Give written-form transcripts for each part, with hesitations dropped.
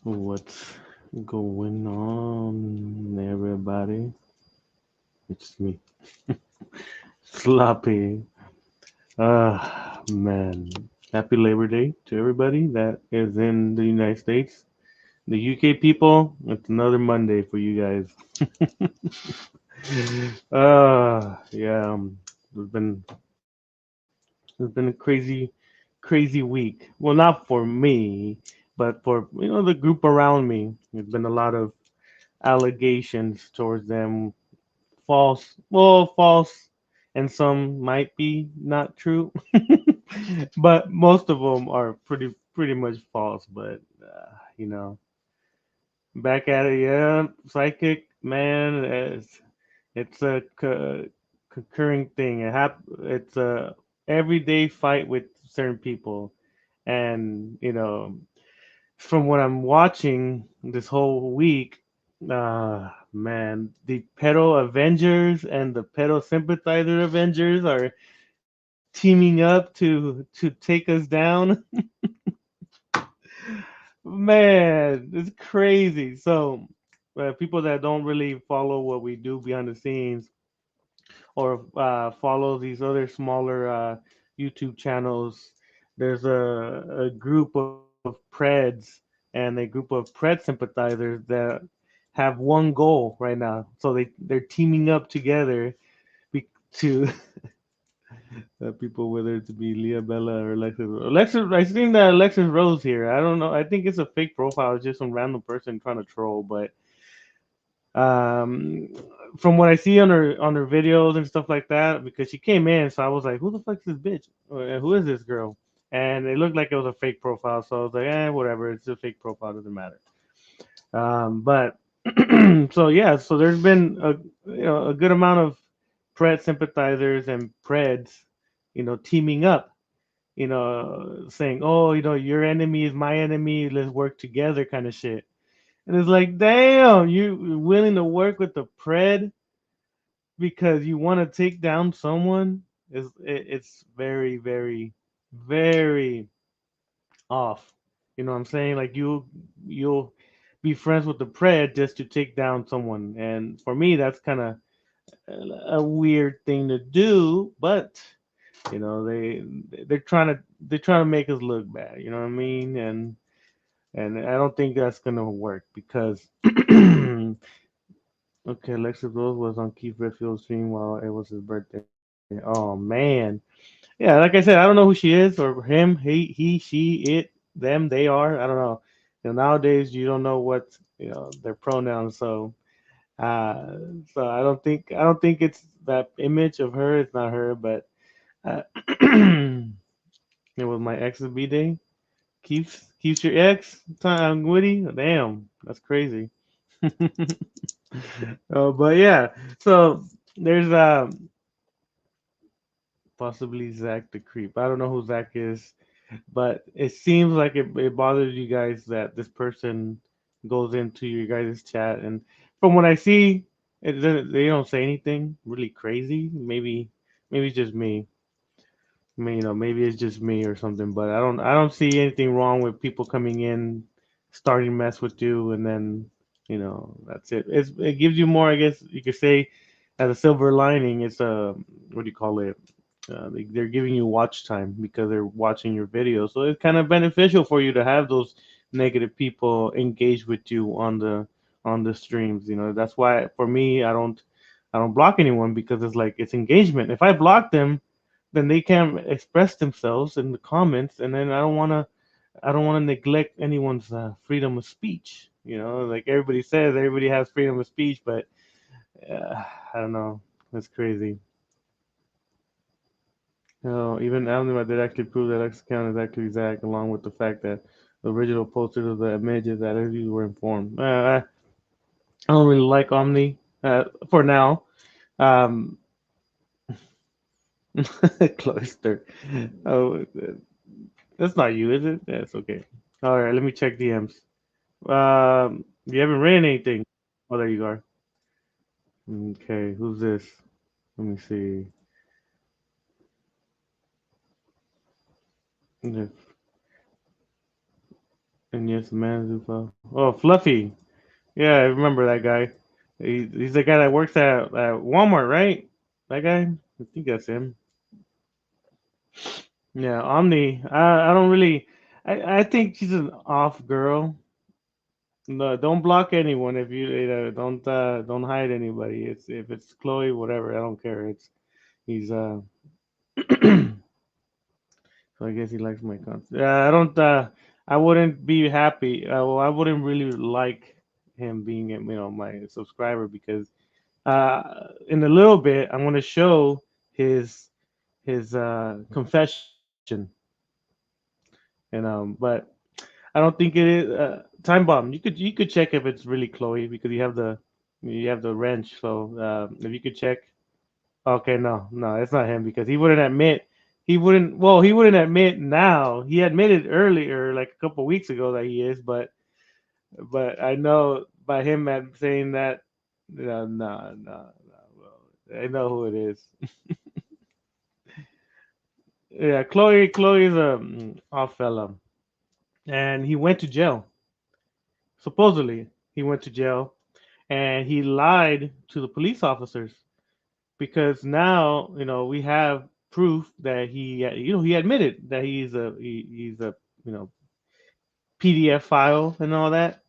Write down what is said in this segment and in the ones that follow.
What's going on, everybody? It's me, Sloppy. Man. Happy Labor Day to everybody that is in the United States. The UK people, it's another Monday for you guys. Yeah. It's been a crazy week. Well, not for me, but for the group around me. There's been a lot of allegations towards them, false, and some might be not true, but most of them are pretty much false. But you know, back at it, yeah, psychic man, it's a concurring thing. It's a everyday fight with certain people, and from what I'm watching this whole week, man, the pedo Avengers and the pedo sympathizer Avengers are teaming up to take us down. Man, it's crazy. So, people that don't really follow what we do behind the scenes or follow these other smaller YouTube channels, there's a group of Preds and a group of Pred sympathizers that have one goal right now. So they're teaming up together to people, whether it be Leah Bella or Alexis. Alexis, I seen that Alexis Rose here. I don't know. I think it's a fake profile. It's just some random person trying to troll. But um, from what I see on her videos and stuff like that, because she came in, so I was like, "Who the fuck's this bitch? Who is this girl?" And it looked like it was a fake profile. So I was like, whatever. It's a fake profile. Doesn't matter. But so yeah, so there's been a good amount of Pred sympathizers and Preds, teaming up, saying, oh, your enemy is my enemy, let's work together, kind of shit. And it's like, damn, you willing to work with the Pred because you want to take down someone? It's very, very, very off. You know what I'm saying? Like you'll be friends with the Pred just to take down someone, and for me, that's kind of a weird thing to do. But they're trying to make us look bad. You know what I mean? And I don't think that's gonna work because okay, Alexis Rose was on Keith Redfield's stream while it was his birthday. Oh man, yeah, like I said, I don't know who she is or him, he, she, it, them, they are. I don't know. Nowadays you don't know what their pronouns, uh, so I don't think it's that image of her. It's not her, but uh, it was my ex's b day. Keeps your ex time Woody. Damn, that's crazy. Oh, but yeah, so there's possibly Zach the creep. I don't know who Zach is, but it seems like it bothers you guys that this person goes into your guys' chat, and from what I see, they don't say anything really crazy. Maybe it's just me. I mean, maybe it's just me or something, but I don't see anything wrong with people coming in, starting mess with you, and then that's it. It gives you more, I guess you could say, as a silver lining. It's a what do you call it? They're giving you watch time because they're watching your videos, so it's kind of beneficial for you to have those negative people engage with you on the streams. That's why for me, I don't block anyone because it's like it's engagement. If I block them, then they can't express themselves in the comments, and then I don't want to neglect anyone's freedom of speech. Like everybody says, everybody has freedom of speech, but I don't know. That's crazy. Even Alnima did actually prove that X account is actually Zach, along with the fact that the original posters of the images that interviews were informed. I don't really like Omni for now. Um, Cloister. Oh, that's not you, is it? That's okay. All right, let me check DMs. You haven't written anything. Oh, there you are. Okay, who's this? Let me see. If And yes, man, Zufa. Oh, Fluffy. Yeah, I remember that guy. He's the guy that works at Walmart, right? That guy. I think that's him. Yeah, Omni. I don't really. I think she's an off girl. No, don't block anyone if you don't hide anybody. It's if it's Chloe, whatever. I don't care. It's he's So I guess he likes my content. I don't. I wouldn't be happy. Well, I wouldn't really like him being, my subscriber because in a little bit I'm going to show his confession, but I don't think it is. Time bomb. You could check if it's really Chloe because you have the wrench. So if you could check. Okay, no, no, it's not him because he wouldn't admit. He wouldn't admit now. He admitted earlier, like a couple weeks ago, that he is, but I know by him saying that, no, no, no, no. Well, I know who it is. Yeah, Chloe's a off fella, and he went to jail. Supposedly, he went to jail, and he lied to the police officers because now we have proof that he admitted that he's a you know PDF file and all that,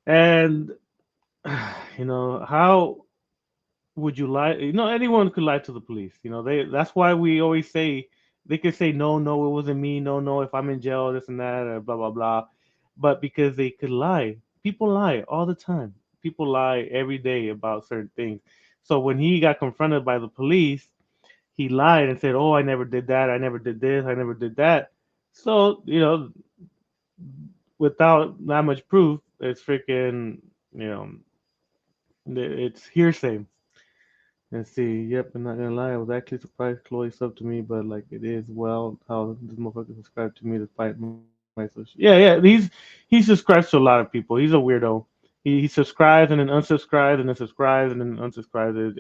and how would you lie? Anyone could lie to the police. That's why we always say they could say no, no, it wasn't me, no, no, if I'm in jail, this and that, or blah blah blah, but because they could lie, people lie all the time. People lie every day about certain things. So when he got confronted by the police, he lied and said, "Oh, I never did that. I never did this. I never did that." So without that much proof, it's freaking you know, it's hearsay. Let's see. Yep, I'm not gonna lie. I was actually surprised Chloe subbed to me, but like it is well how this motherfucker subscribed to me despite my social. Yeah, yeah. He subscribes to a lot of people. He's a weirdo. He subscribes and then unsubscribes and then subscribes and then unsubscribes.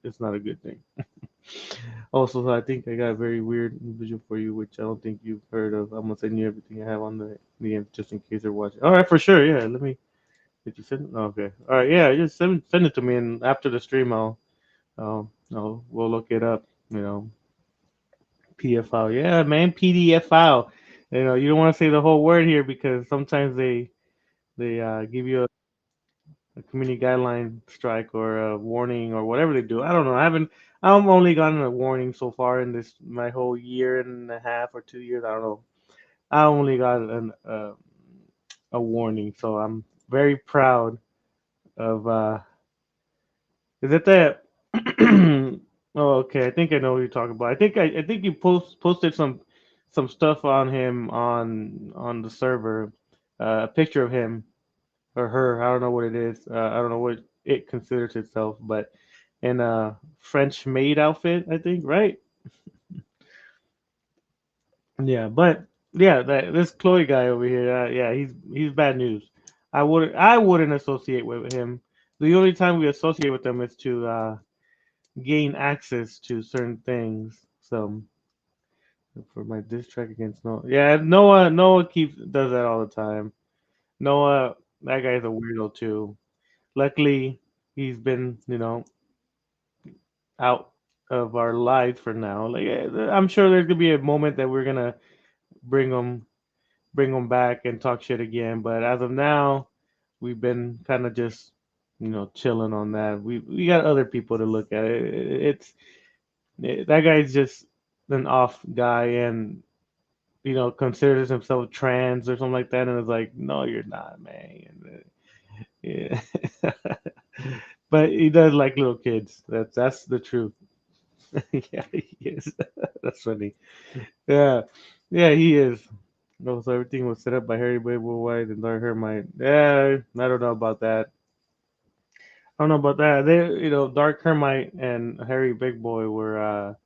It's not a good thing. Also, I think I got a very weird visual for you, which I don't think you've heard of. I'm gonna send you everything I have on the end just in case they're watching. All right, for sure. Yeah, let me. Did you send it? Oh, okay. All right. Yeah, just send it to me, and after the stream, we'll look it up. PDF file. Yeah, man, PDF file. You don't want to say the whole word here because sometimes they give you a community guideline strike or a warning or whatever they do. I don't know. I've only gotten a warning so far in this my whole year and a half or 2 years. I don't know. I only got a warning, so I'm very proud of. Is it that? Oh, okay. I think I know what you're talking about. I think you posted some stuff on him on the server, a picture of him or her. I don't know what it is. I don't know what it considers itself, but in a French maid outfit, I think, right? Yeah, but yeah, this Chloe guy over here, yeah, he's bad news. I wouldn't associate with him. The only time we associate with them is to gain access to certain things. So for my diss track against Noah, yeah, Noah keeps does that all the time. Noah, that guy's a weirdo too. Luckily, he's been out of our lives for now. Like I'm sure there's gonna be a moment that we're gonna bring him bring him back and talk shit again. But as of now, we've been kind of just chilling on that. We got other people to look at. That guy's just an off guy and considers himself trans or something like that, and it's like, no, you're not, man. Yeah, but he does like little kids. That's the truth. Yeah, he is. That's funny. Yeah, yeah, he is. No, so everything was set up by Harry Boy White and Dark Hermite. Yeah, I don't know about that. I don't know about that. Dark Hermite and Harry Big Boy were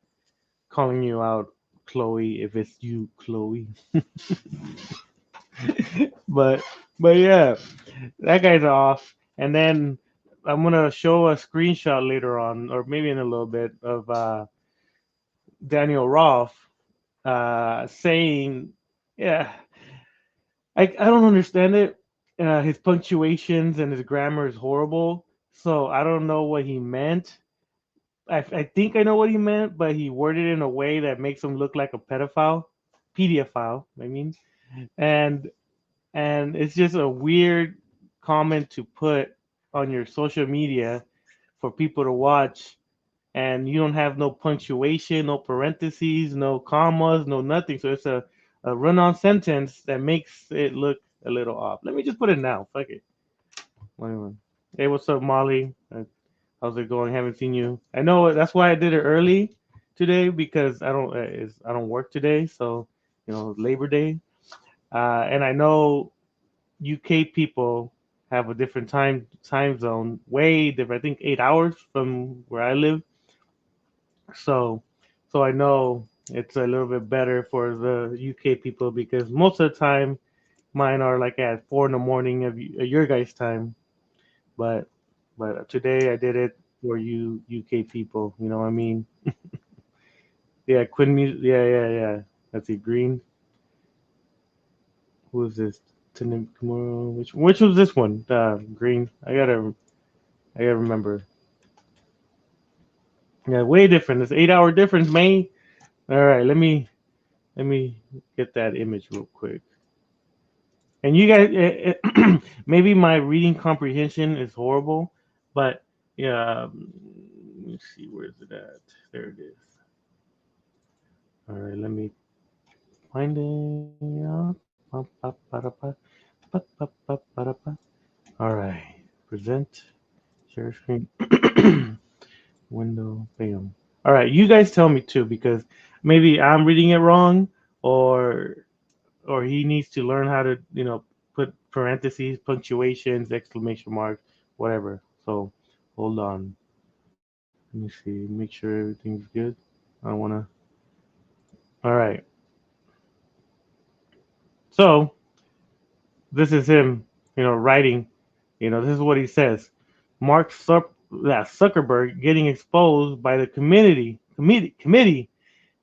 calling you out, Chloe, if it's you, Chloe. but but yeah, that guy's off. And then I'm gonna show a screenshot later on, or maybe in a little bit, of Daniel Roth saying, yeah, I don't understand it. His punctuations and his grammar is horrible, so I don't know what he meant. I think I know what he meant, but he worded it in a way that makes him look like a pedophile. I mean, and it's just a weird comment to put on your social media for people to watch, and you don't have no punctuation, no parentheses, no commas, no nothing. So it's a run-on sentence that makes it look a little off. Let me just put it now. Fuck it. Wait. Hey, what's up, Molly? How's it going? Haven't seen you. I know that's why I did it early today because I don't work today, so Labor Day. And I know UK people have a different time zone, way different. I think 8 hours from where I live. So so I know it's a little bit better for the UK people because most of the time mine are like at 4 in the morning of your guys' time. But today I did it for you UK people. You know what I mean? Yeah, Quinn Music. Yeah. That's it. Green. Who is this? Tanim Kimura. Which was this one? Green. I gotta remember. Yeah, way different. It's 8 hour difference, man. All right, let me get that image real quick. And you guys, maybe my reading comprehension is horrible, but yeah. Let me see, where's it at? There it is. All right, let me find it. All right, present, share screen, window, bam. All right, you guys tell me too because maybe I'm reading it wrong, or he needs to learn how to put parentheses, punctuations, exclamation marks, whatever. So hold on, let me see, make sure everything's good. I don't wanna. All right, so this is him, writing. This is what he says. Zuckerberg getting exposed by the committee.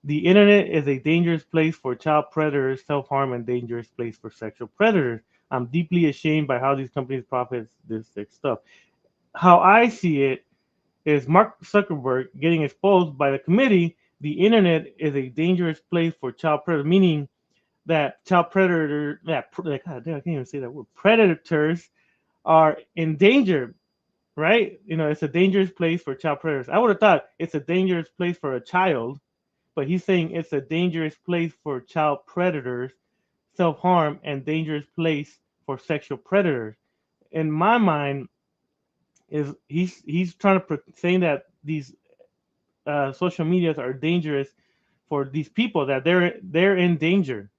The internet is a dangerous place for child predators, self-harm, and dangerous place for sexual predators. I'm deeply ashamed by how these companies profit this sick stuff. How I see it is Mark Zuckerberg getting exposed by the committee. The internet is a dangerous place for child predators, meaning that child predator, God damn, I can't even say that word. Predators are in danger, right? It's a dangerous place for child predators. I would have thought it's a dangerous place for a child, but he's saying it's a dangerous place for child predators, self harm, and dangerous place for sexual predators. In my mind, is he's trying to saying that these social medias are dangerous for these people, that they're in danger.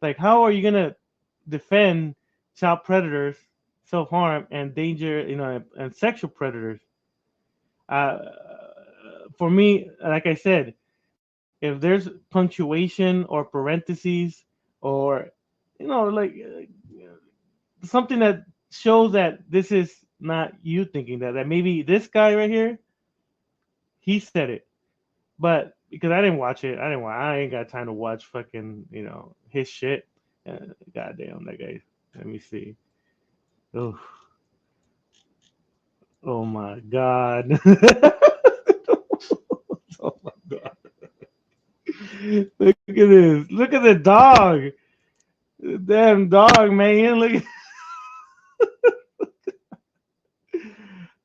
Like, how are you gonna defend child predators, self harm, and danger, and sexual predators? Uh, for me, like I said, if there's punctuation or parentheses or like something that shows that this is not you thinking that maybe this guy right here, he said it, but because I didn't watch it, I ain't got time to watch fucking his shit. Goddamn that guy. Let me see. Oh, oh my god. Oh my god. Look at this. Look at the dog. Damn dog, man. Look.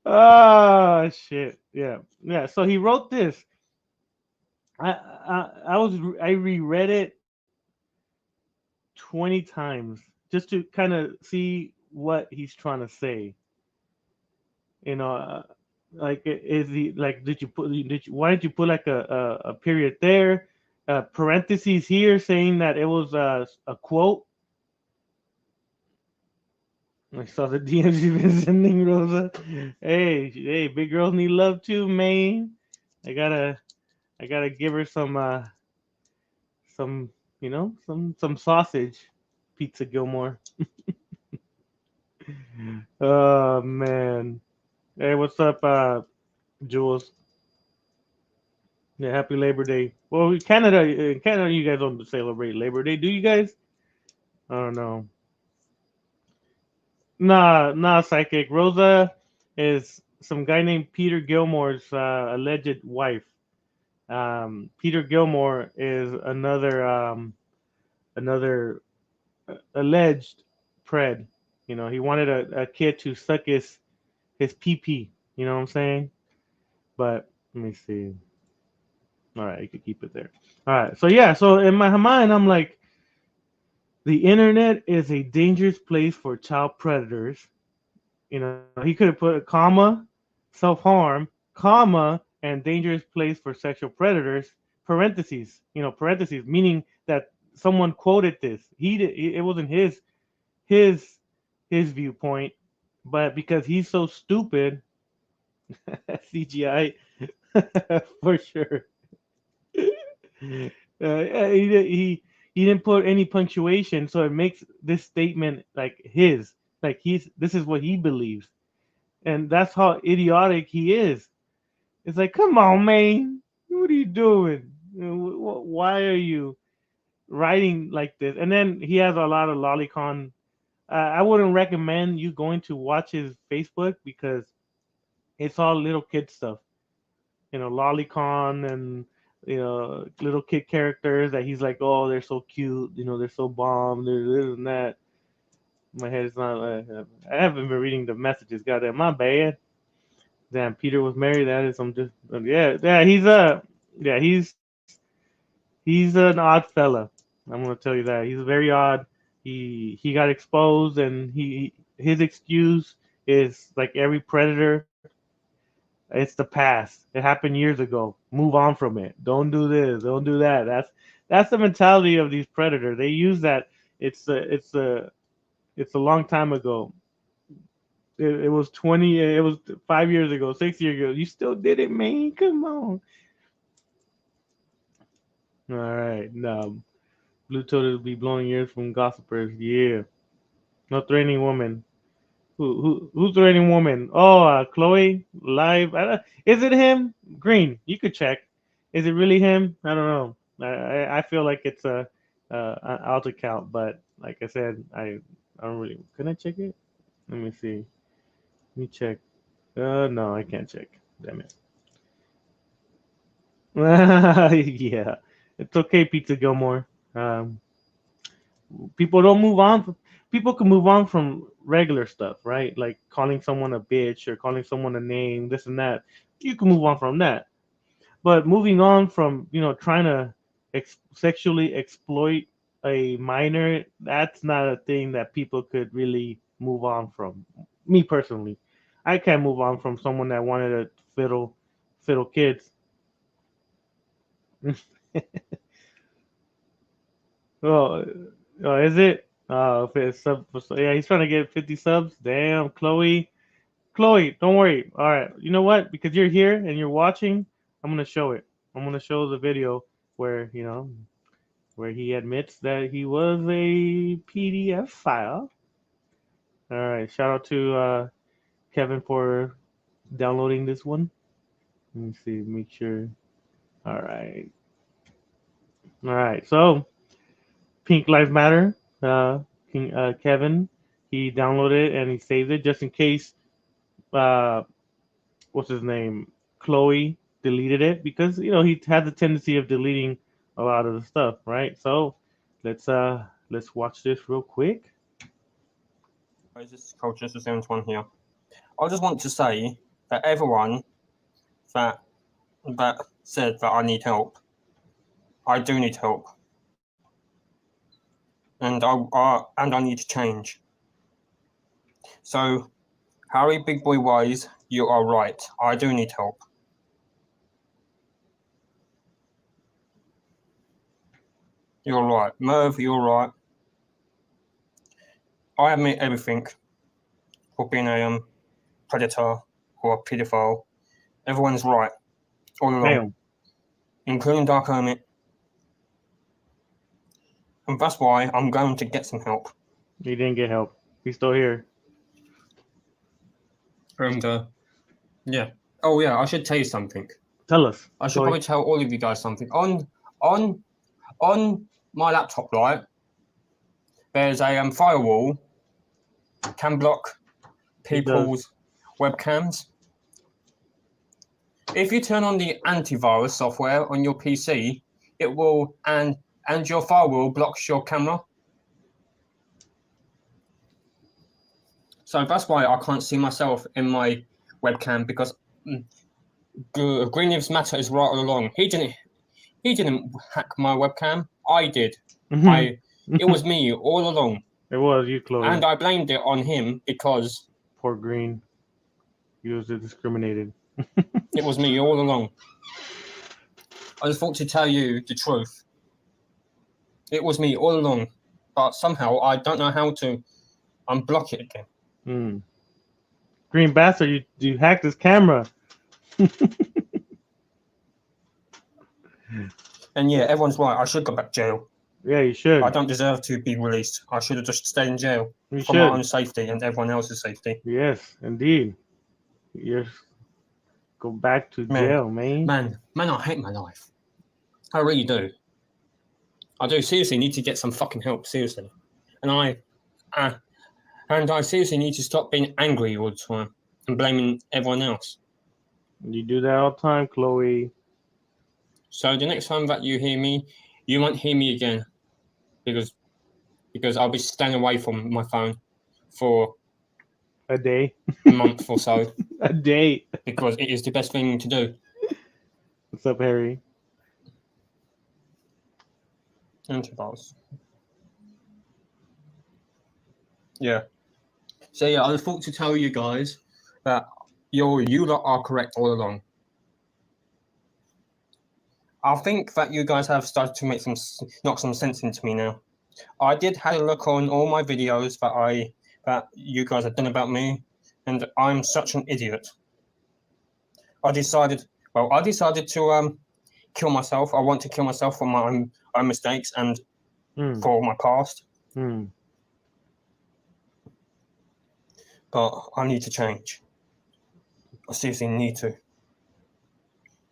Oh shit. Yeah. Yeah. So he wrote this. I reread it 20 times just to kind of see what he's trying to say. You know, like is he like did you why did you put like a period there, parentheses here saying that it was a quote. I saw the DMs you've been sending, Rosa. Hey, big girls need love too, man. I gotta, I gotta give her some, some sausage. Pizza Gilmore. Oh man. Hey, what's up, Jules? Yeah, happy Labor Day. Well, Canada, you guys don't celebrate Labor Day, do you guys? I don't know. Nah, psychic. Rosa is some guy named Peter Gilmore's alleged wife. Peter Gilmore is another alleged pred. You know, he wanted a kid to suck his pee pee. You know what I'm saying? But let me see. All right, you could keep it there. All right, so yeah, so in my mind, I'm like, the internet is a dangerous place for child predators. You know, he could have put a comma, self harm, comma, and dangerous place for sexual predators, parentheses, parentheses, meaning that someone quoted this. It wasn't his his viewpoint, but because he's so stupid, CGI for sure. Yeah, he didn't put any punctuation, so it makes this statement like his, like this is what he believes, and that's how idiotic he is. It's like, come on, man, what are you doing? Why are you writing like this? And then he has a lot of lolicon. I wouldn't recommend you going to watch his Facebook because it's all little kid stuff. Lolicon and little kid characters that he's like, oh, they're so cute, they're so bomb, they're this and that. My head is not. I haven't been reading the messages. Goddamn, my bad. Damn, Peter was married. That is some just yeah. Yeah, he's an odd fella. I'm gonna tell you that he's very odd. He got exposed, and his excuse is like every predator. It's the past. It happened years ago. Move on from it. Don't do this. Don't do that. That's the mentality of these predators. They use that. It's a long time ago. It was 20. It was 5 years ago, 6 years ago. You still did it, man. Come on. All right. No, Blue Toad will be blowing ears from gossipers. Yeah. No threatening woman. Who's threatening woman? Oh, Chloe live. Is it him? Green. You could check. Is it really him? I don't know. I feel like it's a an alt account, but like I said, I don't really. Can I check it? Let me see. Let me check. No, I can't check. Damn it. Yeah, it's okay, Pizza Gilmore. Um, people don't move on. People can move on from regular stuff, right? Like calling someone a bitch or calling someone a name, this and that. You can move on from that. But moving on from trying to sexually exploit a minor, that's not a thing that people could really move on from. Me personally, I can't move on from someone that wanted to fiddle kids. Oh, is it? If it's yeah, he's trying to get 50 subs. Damn, Chloe. Chloe, don't worry. All right, you know what? Because you're here and you're watching, I'm gonna show it. I'm gonna show the video where where he admits that he was a PDF file. All right, shout out to Kevin for downloading this one. Let me see, make sure. All right, all right. So Pink Lives Matter. Kevin, he downloaded it and he saved it just in case. Uh, what's his name? Chloe deleted it because he had the tendency of deleting a lot of the stuff, right? So let's watch this real quick. Guys, this is Culture 71 here. I just want to say that everyone that that said that I need help, I do need help, and I need to change. So, Harry Big Boy Wise, you are right. I do need help. You're right, Merv. You're right. I admit everything for being a predator or a pedophile. Everyone's right all along, Damn, including Dark Hermit. And that's why I'm going to get some help. he didn't get help. He's still here. And yeah. Oh yeah, I should tell you something. Tell us. I should Chloe. probably tell all of you guys something. On my laptop, right? There's a firewall can block It does. people's webcams. If you turn on the antivirus software on your PC, it will and your firewall blocks your camera. So that's why I can't see myself in my webcam because Green Lives Matter is right all along. He didn't hack my webcam. I did. it It was me all along, was you, Chloe. and I blamed it on him because Poor Green. He was discriminated. it was me all along. I just thought to tell you the truth. It was me all along, but somehow I don't know how to unblock it again. Mm. Green bastard, you hacked his camera. And yeah, everyone's right. I should go back to jail. Yeah, you should. I don't deserve to be released. I should have just stayed in jail You for my should. own safety and everyone else's safety. Yes, indeed. You go back to jail, man. Man, I hate my life. I really do. I do seriously need to get some fucking help, seriously. And I seriously need to stop being angry all the time and blaming everyone else. You do that all the time, Chloe. So the next time that you hear me, you won't hear me again because I'll be staying away from my phone for a day, a month or so. A day, because it is the best thing to do. What's up, Harry? Antivirus. Yeah. So yeah, I thought to tell you guys that you lot are correct all along. I think that you guys have started to knock some sense into me now. I did have a look on all my videos that you guys have done about me, and I'm such an idiot. I decided to kill myself. I want to kill myself for my own mistakes and for my past. But I need to change. I seriously need to.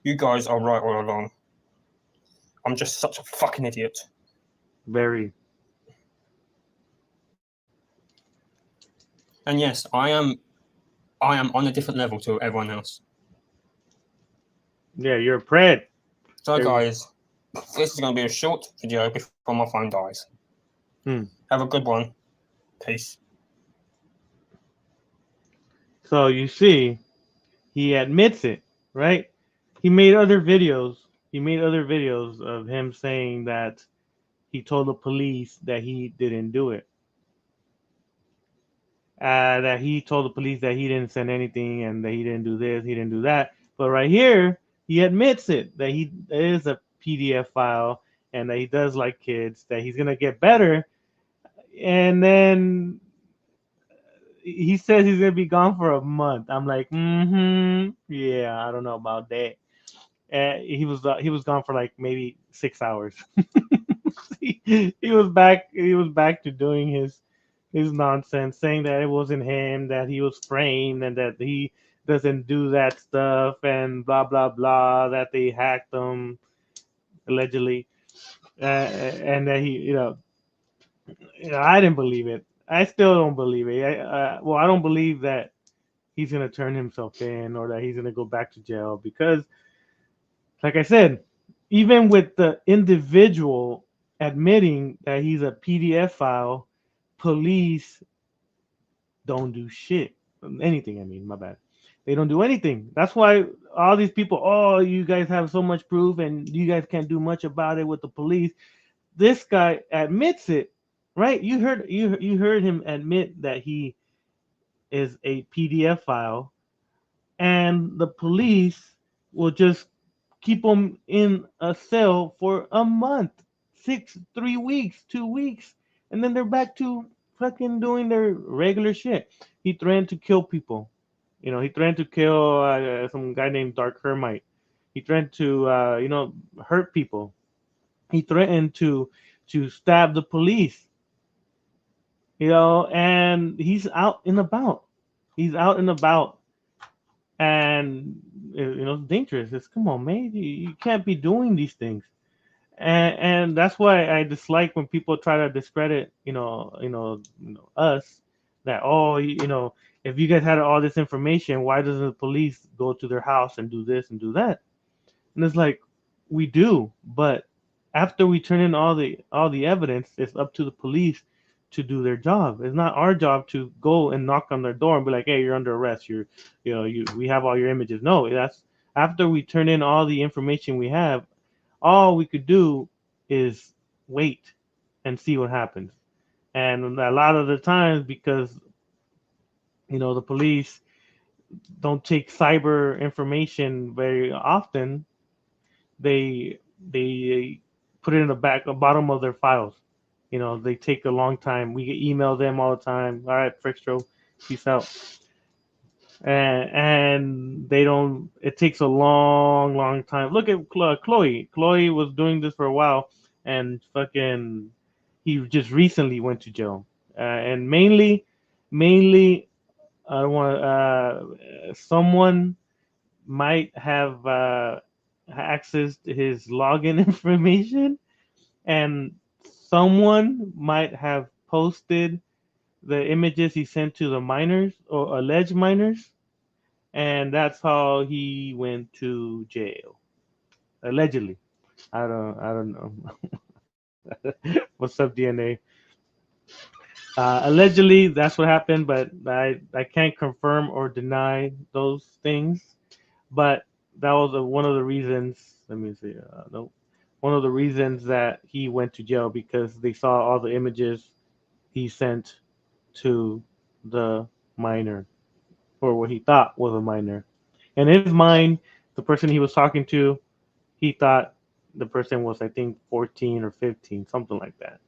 You guys are right all along. I'm just such a fucking idiot. Very. And yes, I am on a different level to everyone else. Yeah, you're a pred. So guys, this is going to be a short video before my phone dies. Have a good one. Peace. So you see, he admits it, right? He made other videos. He made other videos of him saying that he told the police that he didn't do it. That he told the police that he didn't send anything and that he didn't do this, he didn't do that. But right here, he admits it, that he is a PDF file and that he does like kids, that he's going to get better. And then he says he's going to be gone for a month. I'm like, yeah, I don't know about that. He was gone for like maybe 6 hours. he was back to doing his nonsense, saying that it wasn't him, that he was framed, and that he doesn't do that stuff, and blah blah blah, that they hacked him allegedly, and that he, I didn't believe it. I still don't believe it. I don't believe that he's gonna turn himself in or that he's gonna go back to jail because, like I said, even with the individual admitting that he's a PDF file, police don't do shit. Anything, I mean, my bad. They don't do anything. That's why all these people, oh, you guys have so much proof and you guys can't do much about it with the police. This guy admits it, right? You heard him admit that he is a PDF file, and the police will just keep him in a cell for a month, 3 weeks, 2 weeks, and then they're back to fucking doing their regular shit. He threatened to kill people. He threatened to kill some guy named Dark Hermite. He threatened to, hurt people. He threatened to stab the police. And he's out and about. He's out and about, and it's dangerous. It's come on, man. You can't be doing these things. And that's why I dislike when people try to discredit, us that, oh, if you guys had all this information, why doesn't the police go to their house and do this and do that? And it's like, we do, but after we turn in all the evidence, it's up to the police to do their job. It's not our job to go and knock on their door and be like, "Hey, you're under arrest. We have all your images." No, that's after we turn in all the information we have. All we could do is wait and see what happens. And a lot of the times, because the police don't take cyber information very often, they put it in the bottom of their files. They take a long time. We email them all the time. All right, Frickstro, peace out. And they don't. It takes a long, long time. Look at Chloe. Chloe was doing this for a while, and fucking, he just recently went to jail. And mainly, I want someone might have accessed his login information, and someone might have posted the images he sent to the minors or alleged minors, and that's how he went to jail. Allegedly. I don't know. What's up, DNA? Allegedly, that's what happened, but I can't confirm or deny those things. But that was one of the reasons. Let me see. No, one of the reasons that he went to jail, because they saw all the images he sent to the minor, or what he thought was a minor. In his mind, the person he was talking to, he thought the person was, I think, 14 or 15, something like that.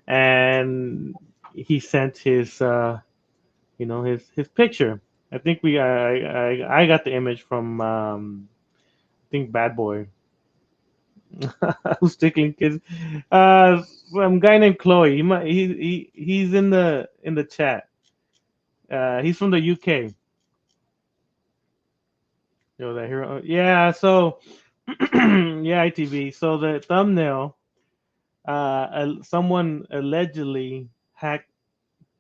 And he sent his picture. I think I got the image from I think Bad Boy. Who's tickling kids? Some guy named Chloe. He's in the chat. He's from the UK. That hero. Yeah. So yeah, ITV. So the thumbnail. Someone allegedly hacked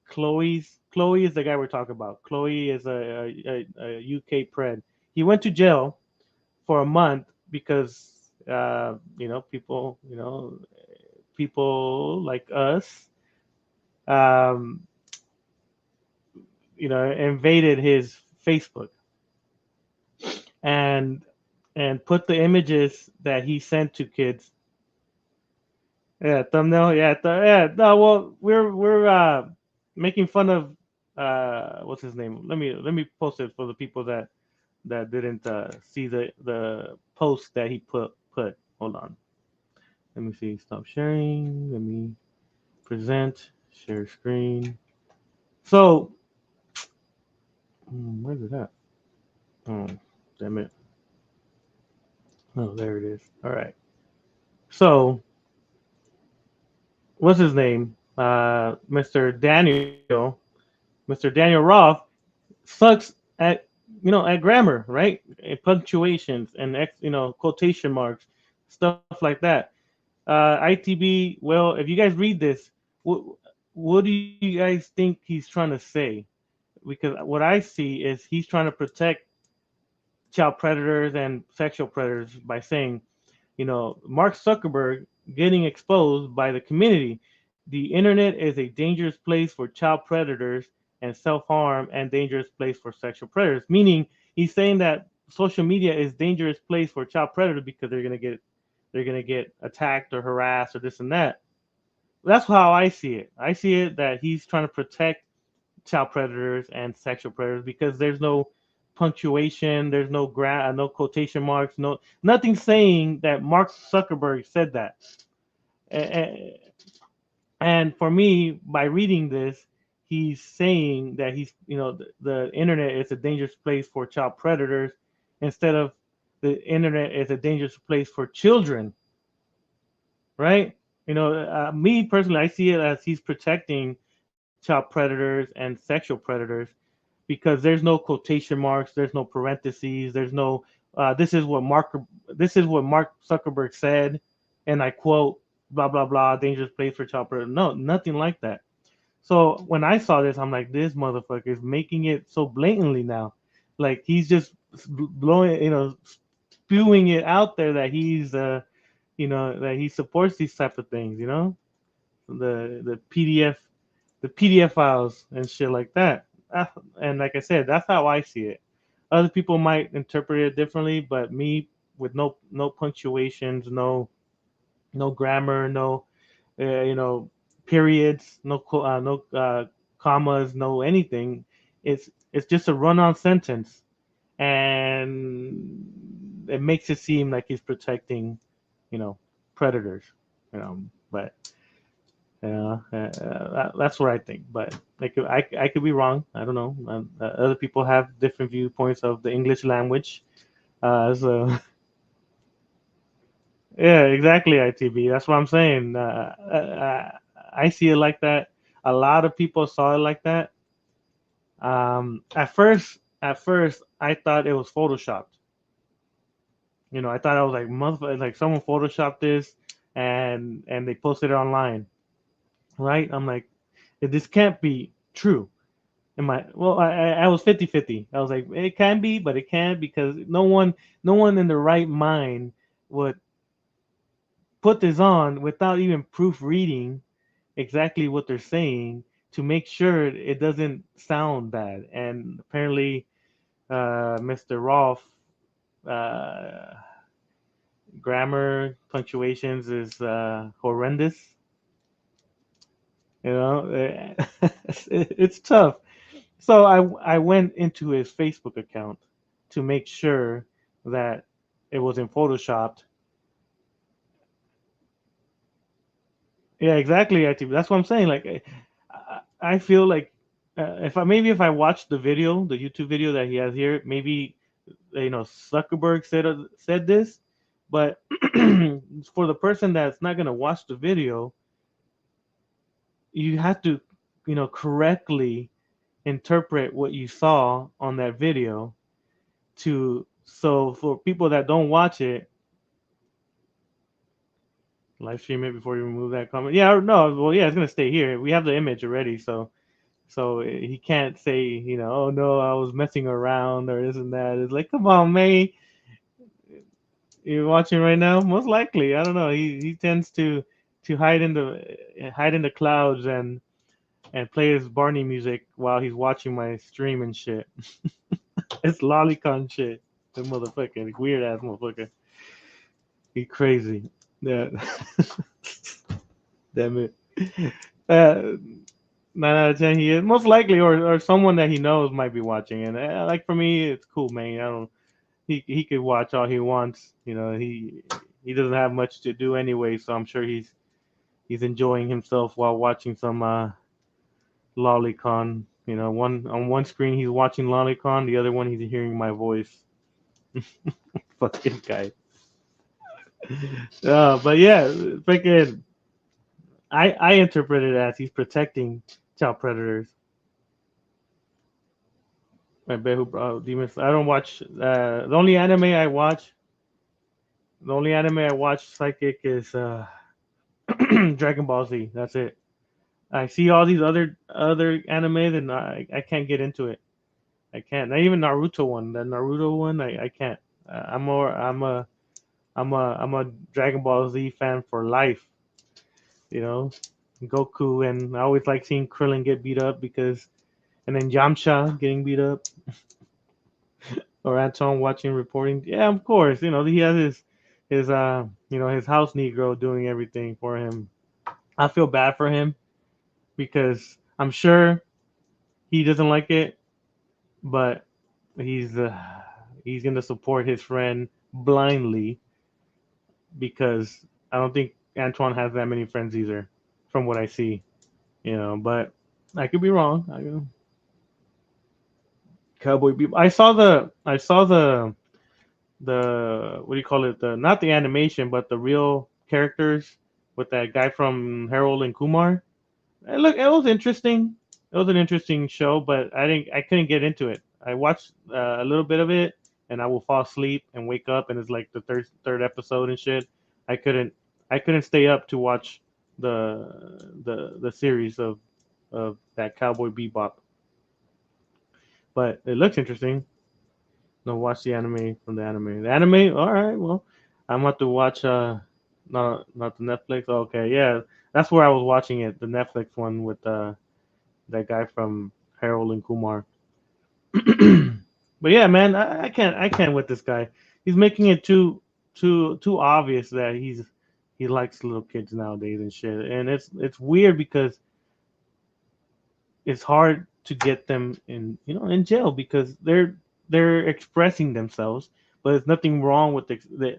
Chloe's. Chloe is the guy we're talking about. Chloe is a UK pred. He went to jail for a month because people like us, um, invaded his Facebook and put the images that he sent to kids. Yeah, thumbnail. Yeah, yeah. No, well, we're making fun of what's his name. Let me post it for the people that didn't see the post that he put. Hold on. Let me see. Stop sharing. Let me present. Share screen. So, where's it at? Oh, damn it. Oh, there it is. All right. So, what's his name? Mr. Daniel Roth sucks at grammar, right? And punctuations and quotation marks, stuff like that. ITB. Well, if you guys read this, what what do you guys think he's trying to say? Because what I see is he's trying to protect child predators and sexual predators by saying, Mark Zuckerberg getting exposed by the community. The internet is a dangerous place for child predators and self harm, and dangerous place for sexual predators. Meaning, he's saying that social media is dangerous place for child predators because they're gonna get attacked or harassed or this and that. That's how I see it. I see it that he's trying to protect child predators and sexual predators because there's no punctuation, there's no quotation marks, nothing saying that Mark Zuckerberg said that. And for me, by reading this, he's saying that the internet is a dangerous place for child predators instead of the internet is a dangerous place for children, right? Me personally, I see it as he's protecting child predators and sexual predators because there's no quotation marks, there's no parentheses, there's no this is what Mark Zuckerberg said, and I quote blah blah blah dangerous place for child predators. No, nothing like that. So when I saw this, I'm like, this motherfucker is making it so blatantly now. Like he's just blowing, spewing it out there that that he supports these type of things, the PDF files and shit like that. And like I said, that's how I see it. Other people might interpret it differently, but me, with no punctuations, no grammar, no you know periods, no commas, no anything. It's just a run-on sentence, and it makes it seem like he's protecting, you know, predators, But that's what I think. But I could be wrong. I don't know. Other people have different viewpoints of the English language. So yeah, exactly, ITB. That's what I'm saying. I see it like that. A lot of people saw it like that. At first, I thought it was photoshopped. I thought I was like, motherfucker, like someone photoshopped this and they posted it online, right? I'm like, this can't be true. I was 50-50. I was like, it can be, but it can't, because no one in the right mind would put this on without even proofreading exactly what they're saying to make sure it doesn't sound bad. And apparently, Mr. Rolf, uh, grammar, punctuations is horrendous. It's tough. So I went into his Facebook account to make sure that it wasn't photoshopped. Yeah, exactly. That's what I'm saying. Like, I feel like, if I watch the YouTube video that he has here, maybe Zuckerberg said this, but for the person that's not gonna watch the video, you have to correctly interpret what you saw on that video, to so for people that don't watch it, live stream it before you remove that comment. Yeah, no, well, yeah, it's gonna stay here. We have the image already, so he can't say, oh no, I was messing around or this and that. It's like, come on, man, you're watching right now. Most likely, I don't know. He tends to hide in the clouds and play his Barney music while he's watching my stream and shit. It's lolicon shit. The motherfucker, weird ass motherfucker. He crazy. Yeah. Damn it. Uh, 9 out of 10, he is most likely, or someone that he knows might be watching. And like for me, it's cool, man. I don't. He could watch all he wants. He doesn't have much to do anyway, so I'm sure he's enjoying himself while watching some lolicon. On one screen he's watching lolicon, the other one he's hearing my voice. Fucking guy. But yeah, freaking. I interpret it as he's protecting child predators. I bet who brought demons. I don't watch. The only anime I watch psychic is Dragon Ball Z. That's it. I see all these other animes and I can't get into it. I can't. Not even Naruto one. The Naruto one, I can't. I'm a Dragon Ball Z fan for life. You know, Goku, and I always like seeing Krillin get beat up, and then Yamcha getting beat up, or Anton watching reporting. Yeah, of course. He has his house Negro doing everything for him. I feel bad for him because I'm sure he doesn't like it, but he's uh, he's gonna support his friend blindly, because I don't think Antoine has that many friends either, from what I see. But I could be wrong. Cowboy Bebop. I saw the what do you call it? The Not the animation, but the real characters with that guy from Harold and Kumar. It was interesting. It was an interesting show, but I couldn't get into it. I watched a little bit of it, and I will fall asleep and wake up, and it's like the third episode and shit. I couldn't I couldn't stay up to watch the series of of that Cowboy Bebop. But it looks interesting. No, watch the anime from the anime. The anime, all right. Well, I'm about to watch. Not the Netflix. Okay, yeah, that's where I was watching it. The Netflix one with that guy from Harold and Kumar. But yeah, man, I can't with this guy. He's making it too obvious that he likes little kids nowadays and shit. And it's weird because it's hard to get them in jail because they're expressing themselves. But there's nothing wrong with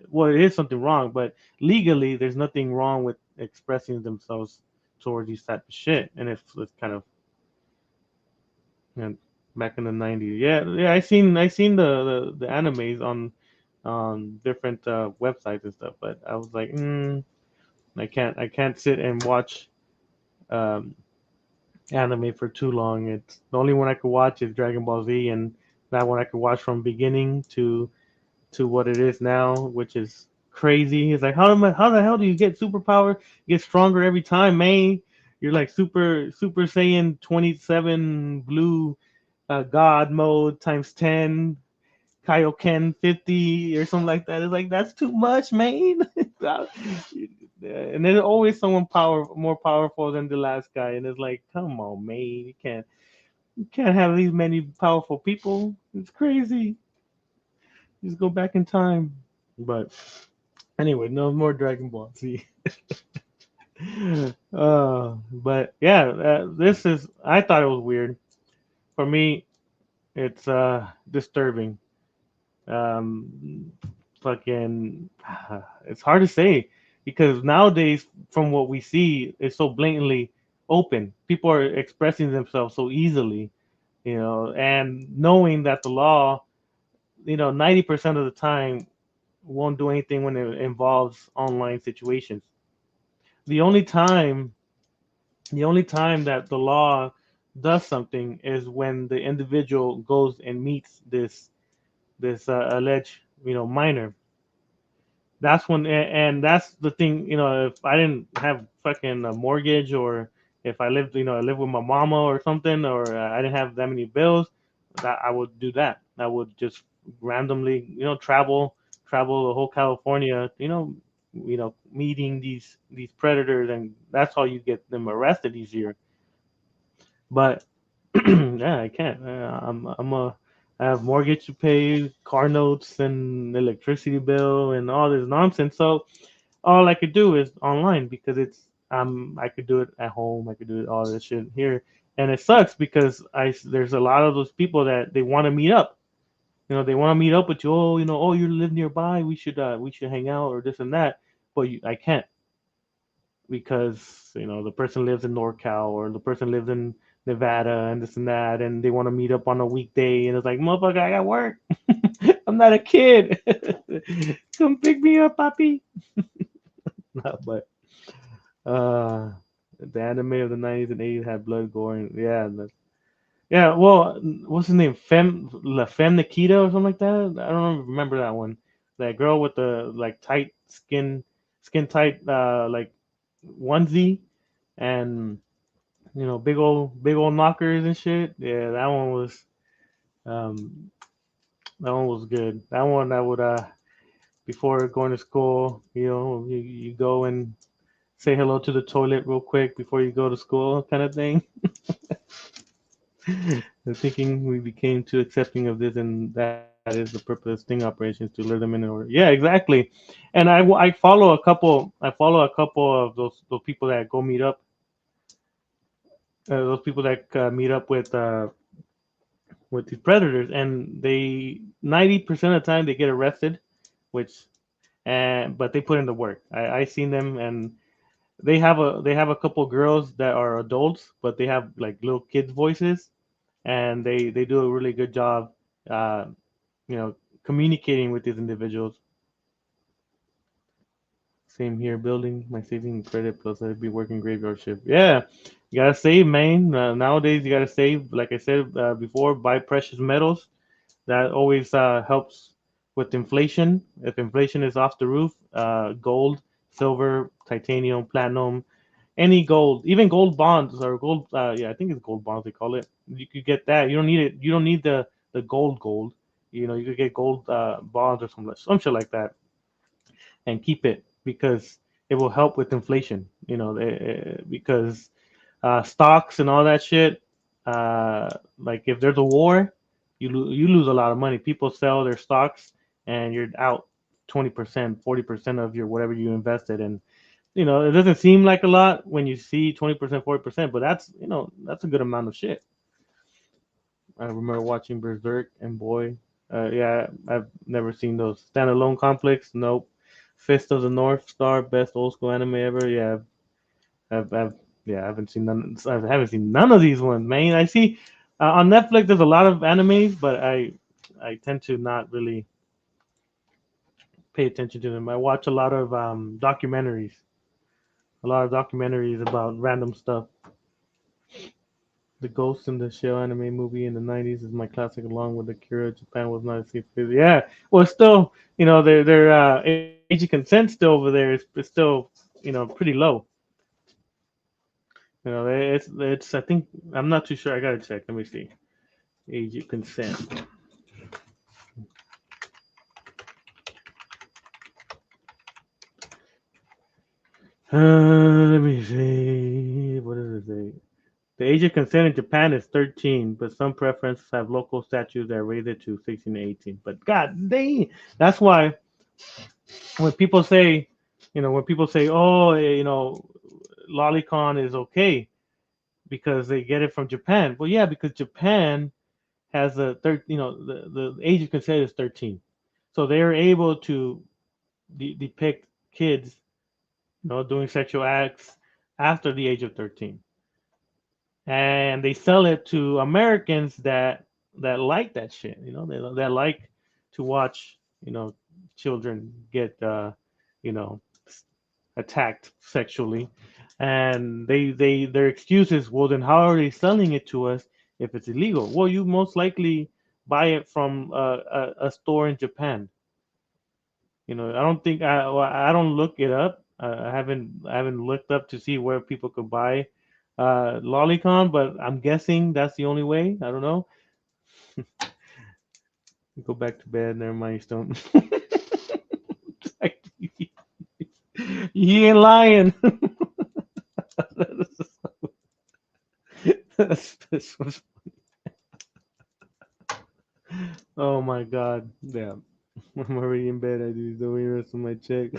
well, it is something wrong, but legally there's nothing wrong with expressing themselves towards these type of shit. And it's kind of, you know, back in the '90s. Yeah, yeah. I seen the animes on different websites and stuff, but I was like, I can't sit and watch um, anime for too long. It's the only one I could watch is Dragon Ball Z, and that one I could watch from beginning to what it is now, which is crazy. It's like how the hell do you get superpower? You get stronger every time, man. You're like Super Saiyan 27 blue God mode times 10, Kaioken 50 or something like that. It's like that's too much, man. And there's always someone more powerful than the last guy, and it's like, come on, man, you can't have these many powerful people. It's crazy. Just go back in time. But anyway, no more Dragon Ball Z. But yeah, this is. I thought it was weird. For me, it's disturbing. Um, fucking, it's hard to say because nowadays, from what we see, it's so blatantly open. People are expressing themselves so easily, and knowing that the law, 90% of the time won't do anything when it involves online situations. The only time, the only time that the law does something is when the individual goes and meets this alleged, minor. That's when, and that's the thing. If I didn't have fucking a mortgage, or if I lived with my mama or something, or I didn't have that many bills, that I would do that. I would just randomly, travel the whole California, meeting these predators, and that's how you get them arrested easier. But yeah, I can't. I have mortgage to pay, car notes, and electricity bill, and all this nonsense. So all I could do is online because I could do it at home. I could do it all this shit here, and it sucks because there's a lot of those people that they want to meet up. They want to meet up with you. Oh, oh, you live nearby. We should hang out or this and that. But I can't because the person lives in NorCal or the person lives in Nevada and this and that, and they want to meet up on a weekday, and it's like, motherfucker, I got work. I'm not a kid. Come pick me up, papi. No, but uh, the anime of the '90s and '80s had blood, gore, and yeah, yeah. Well, what's his name? La Femme Nikita or something like that. I don't remember that one. That girl with the like tight skin tight like onesie and big old knockers and shit. Yeah, um that one was good. That one I would before going to school, you go and say hello to the toilet real quick before you go to school, kind of thing. I'm thinking we became too accepting of this, and that is the purpose of sting operations to lure them in order. Yeah, exactly. And I follow a couple of those people that go meet up, those people that meet up with these predators, and they 90% of the time they get arrested, which and but they put in the work. I seen them, and they have a couple girls that are adults, but they have like little kids voices, and they do a really good job, uh, communicating with these individuals. Same here, building my saving credit plus I'd be working graveyard shift. Yeah, you gotta save, man. Nowadays you gotta save. Like I said before, buy precious metals. That always helps with inflation. If inflation is off the roof, gold, silver, titanium, platinum, any gold, even gold bonds or gold. Yeah, I think it's gold bonds they call it. You could get that. You don't need it. You don't need the gold. You know, you could get gold bonds or some shit like that, and keep it because it will help with inflation. You know, because stocks and all that shit. Like if there's a war, you lose a lot of money. People sell their stocks, and you're out 20%, 40% of your whatever you invested. And you know, it doesn't seem like a lot when you see 20%, 40%, but that's a good amount of shit. I remember watching Berserk, and boy, yeah, I've never seen those standalone conflicts. Nope. Fist of the North Star, best old school anime ever. Yeah, I've yeah, I haven't seen none. I haven't seen none of these ones, man. I see on Netflix there's a lot of animes, but I tend to not really pay attention to them. I watch a lot of documentaries about random stuff. The Ghost in the Shell anime movie in the '90s is my classic, along with Akira. Japan was not a safe place. Yeah, well, still, their age of consent still over there is still, pretty low. It's. I think I'm not too sure. I gotta check. Let me see. Age of consent. Let me see. What does it say? The age of consent in Japan is 13, but some preferences have local statutes that raise it to 16 and 18. But god dang, that's why when people say, oh, lolicon is okay because they get it from Japan. Well, yeah, because Japan has the age of consent is 13, so they're able to depict kids, doing sexual acts after the age of 13, and they sell it to Americans that like that shit. That like to watch, children get, you know, attacked sexually, and their excuse is, well, then how are they selling it to us if it's illegal? Well, you most likely buy it from a store in Japan. I don't think I don't look it up. I haven't looked up to see where people could buy lolicon, but I'm guessing that's the only way. I don't know. Go back to bed. Never mind, Stone. You ain't lying. This was, oh my god. Yeah. I'm already in bed. I do the rest of my check.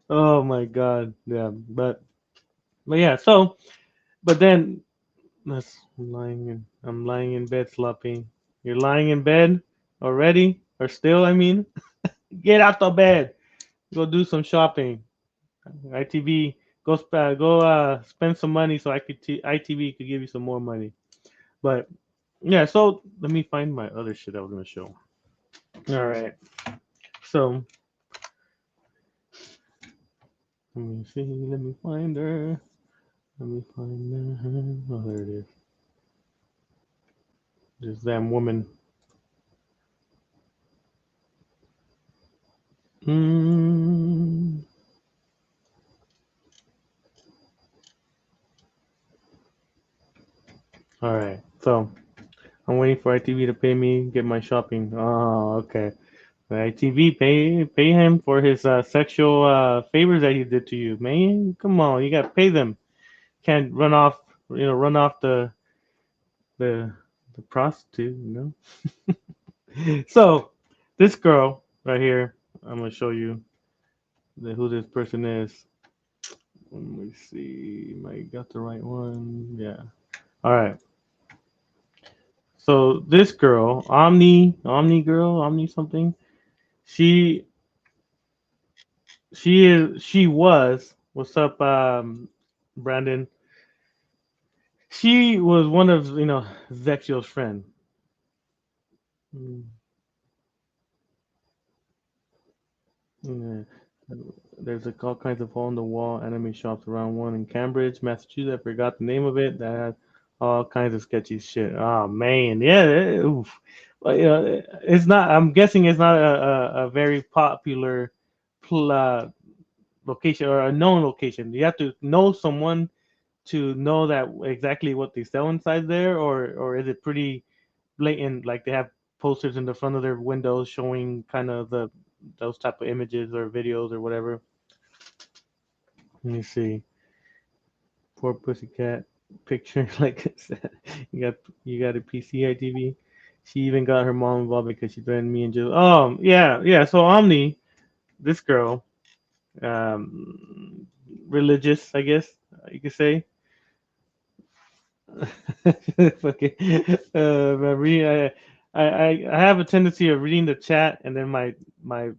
Oh my god. Yeah. But yeah, so but then I'm lying in bed sloppy. You're lying in bed already? Or still, I mean? Get out the bed. Go do some shopping. ITV, go spend some money so ITV could give you some more money. But yeah, so let me find my other shit I was gonna show. All right. So let me see. Let me find her. Let me find her. Oh, there it is. This damn woman. Mm. All right. So I'm waiting for ITV to pay me, get my shopping. Oh, okay. The ITV pay him for his sexual favors that he did to you, man. Come on, you gotta pay them. Can't run off the the prostitute, So this girl right here, I'm gonna show you who this person is. Let me see. Am I got the right one? Yeah. All right. So this girl, Omni girl, Omni something. She she was. What's up, Brandon? She was one of Zexio's friend. Mm, yeah. There's all kinds of hole in the wall anime shops around one in Cambridge, Massachusetts. I forgot the name of it. That had all kinds of sketchy shit. Oh man, yeah. Oof. Well, it's not. I'm guessing it's not a very popular pl- uh, location or a known location? Do you have to know someone to know that exactly what they sell inside there, or is it pretty blatant? Like they have posters in the front of their windows showing kind of the those type of images or videos or whatever. Let me see. Poor pussycat picture. Like I said, you got a PCI TV. She even got her mom involved because she threatened me and Jill. Oh yeah, yeah. So Omni, this girl, um, religious, I guess you could say. Fucking, man, I have a tendency of reading the chat and then my my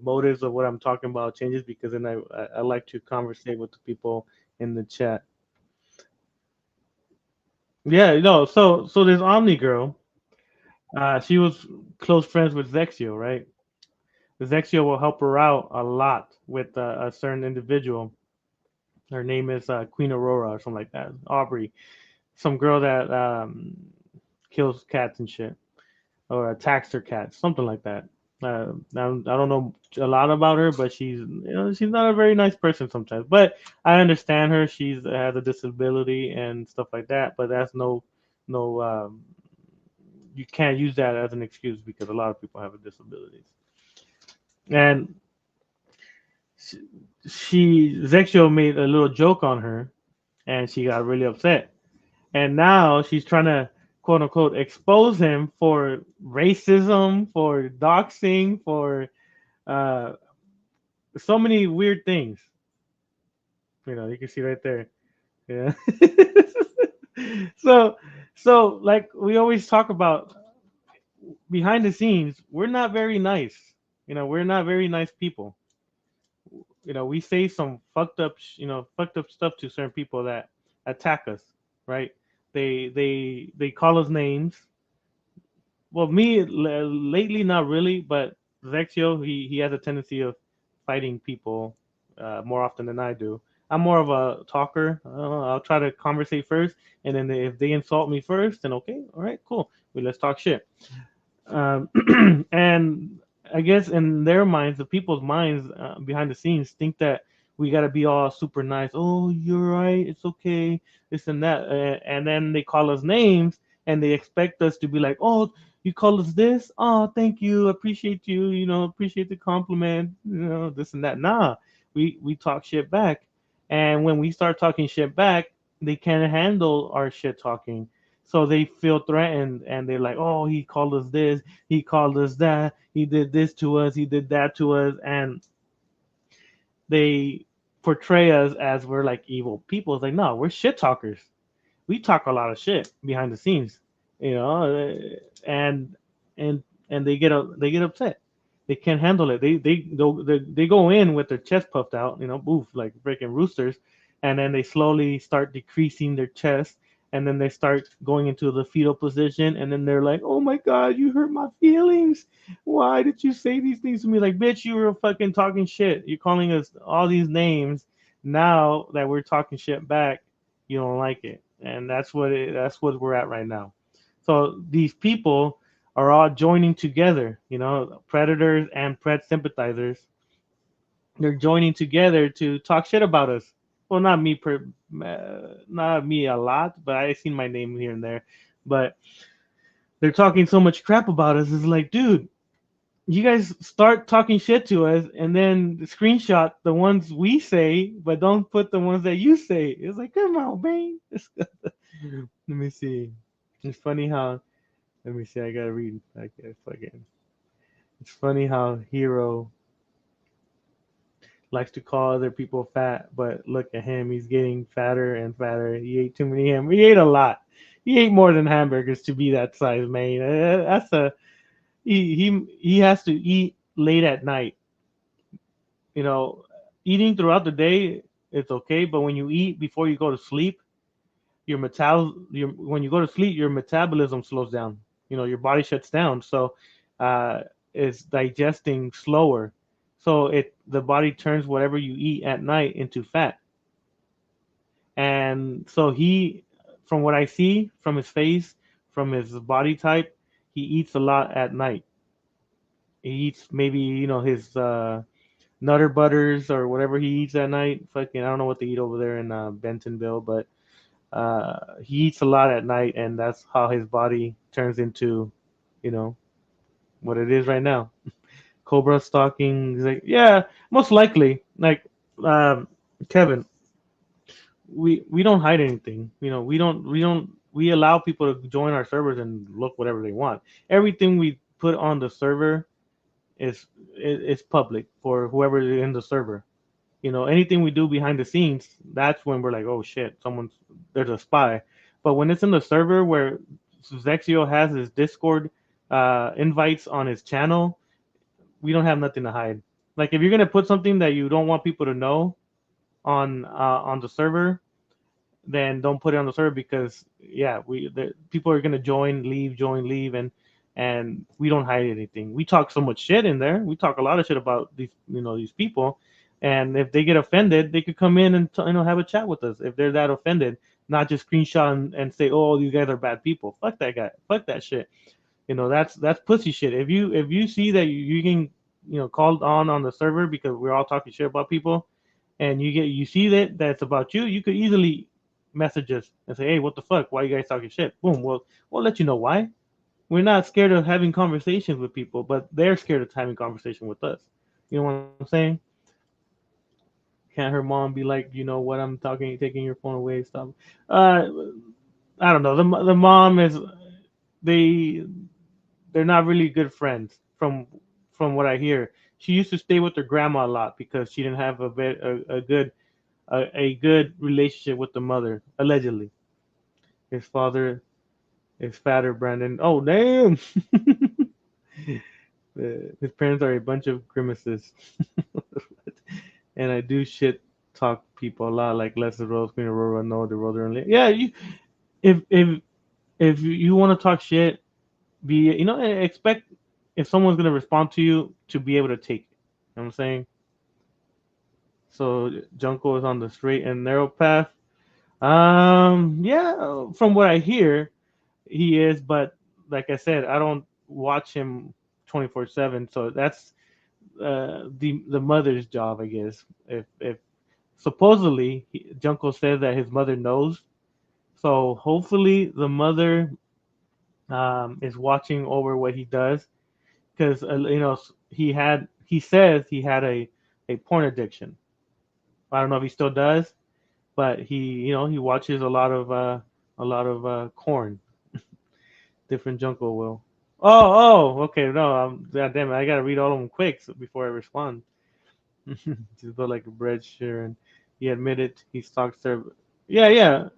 motives of what I'm talking about changes because then I like to conversate with the people in the chat. Yeah, no. So there's Omni girl. She was close friends with Zexio, right? Zexio will help her out a lot with a certain individual. Her name is Queen Aurora or something like that. Aubrey, some girl that kills cats and shit, or attacks her cats, something like that. I don't know a lot about her, but she's not a very nice person sometimes. But I understand her. She's has a disability and stuff like that. But that's no you can't use that as an excuse because a lot of people have disabilities. And she Zexio made a little joke on her, and she got really upset. And now she's trying to quote unquote expose him for racism, for doxing, for uh, so many weird things. You can see right there. Yeah. so, so like we always talk about behind the scenes, we're not very nice. We're not very nice people. We say some fucked up stuff to certain people that attack us, right? They call us names. Well, me lately, not really, but Zexio, he has a tendency of fighting people more often than I do. I'm more of a talker. I'll try to conversate first, and then if they insult me first, then okay, all right, cool. Let's talk shit. Um, and I guess in their minds, the people's minds behind the scenes think that we got to be all super nice. Oh, you're right. It's okay. This and that. And then they call us names and they expect us to be like, oh, you call us this? Oh, thank you. Appreciate you. Appreciate the compliment. This and that. Nah, we talk shit back. And when we start talking shit back, they can't handle our shit talking. So they feel threatened and they're like, oh, he called us this, he called us that, he did this to us, he did that to us. And they portray us as we're like evil people. It's like, no, we're shit talkers. We talk a lot of shit behind the scenes, you know, and and and they get upset. They can't handle it. They go in with their chest puffed out, boof, like freaking roosters, and then they slowly start decreasing their chest, and then they start going into the fetal position, and then they're like, "Oh my God, you hurt my feelings. Why did you say these things to me? Like, bitch, you were fucking talking shit. You're calling us all these names. Now that we're talking shit back, you don't like it, and that's what we're at right now. So these people are all joining together, predators and pred sympathizers. They're joining together to talk shit about us. Well, not me a lot, but I seen my name here and there. But they're talking so much crap about us. It's like, dude, you guys start talking shit to us and then screenshot the ones we say, but don't put the ones that you say. It's like, come on, man. Let me see. It's funny how. Let me see. I gotta read. I guess again. It's funny how Hero likes to call other people fat, but look at him. He's getting fatter and fatter. He ate too many He ate a lot. He ate more than hamburgers to be that size, man. That's a he has to eat late at night. You know, eating throughout the day it's okay, but when you eat before you go to sleep, when you go to sleep, your metabolism slows down. Your body shuts down, so uh, it's digesting slower. So the body turns whatever you eat at night into fat, and so from what I see from his face, from his body type, he eats a lot at night. He eats maybe his Nutter Butters or whatever he eats at night. Fucking, I don't know what they eat over there in Bentonville, but he eats a lot at night, and that's how his body turns into, you know, what it is right now. Cobra stalking. He's like, yeah, most likely. Like, um, Kevin, we don't hide anything. You know, we allow people to join our servers and look whatever they want. Everything we put on the server is public for whoever is in the server. You know, anything we do behind the scenes, that's when we're like, oh shit, someone's there's a spy. But when it's in the server where Zexio has his Discord invites on his channel, we don't have nothing to hide. Like if you're gonna put something that you don't want people to know on the server, then don't put it on the server because yeah, people are gonna join, leave, and we don't hide anything. We talk so much shit in there. We talk a lot of shit about these people, and if they get offended, they could come in and have a chat with us if they're that offended. Not just screenshot and say, "Oh, you guys are bad people." Fuck that guy. Fuck that shit. That's pussy shit. If you see that you can called on the server because we're all talking shit about people, and you see that that's about you, you could easily message us and say, hey, what the fuck? Why you guys talking shit? Boom. We'll let you know why. We're not scared of having conversations with people, but they're scared of having conversation with us. You know what I'm saying? Can't her mom be like, you know what? I'm talking, taking your phone away, stuff. Uh, I don't know. The mom is they they're not really good friends from what I hear. She used to stay with her grandma a lot because she didn't have a good relationship with the mother. Allegedly, his father is fatter. Brandon. Oh damn! His parents are a bunch of grimaces, and I do shit talk people a lot like Leslie Rose, Queen Aurora, no, the Roller and yeah. If if if you want to talk shit, be expect if someone's gonna respond to you to be able to take it. You know what I'm saying? So Junko is on the straight and narrow path. Yeah, from what I hear, he is, but like I said, I don't watch him 24/7, so that's the mother's job, I guess. If supposedly Junko said that his mother knows, so hopefully the mother is watching over what he does because he says he had a porn addiction. I don't know if he still does, but he watches a lot of corn. Different Junko will. Okay, no, God damn it, I gotta read all of them quick before I respond. Just built like a bread share, and he admitted he stalks their. Yeah, yeah,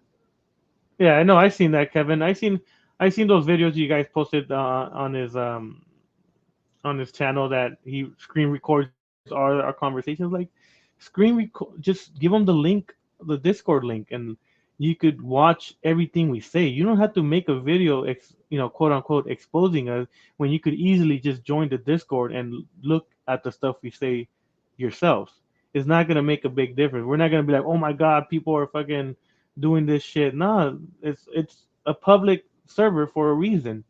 yeah. I know. I seen that, Kevin. I seen those videos you guys posted on his channel that he screen records our conversations. Like, just give him the link, the Discord link, and you could watch everything we say. You don't have to make a video, quote unquote, exposing us when you could easily just join the Discord and look at the stuff we say yourselves. It's not gonna make a big difference. We're not gonna be like, oh my god, people are fucking doing this shit. Nah, it's a public server for a reason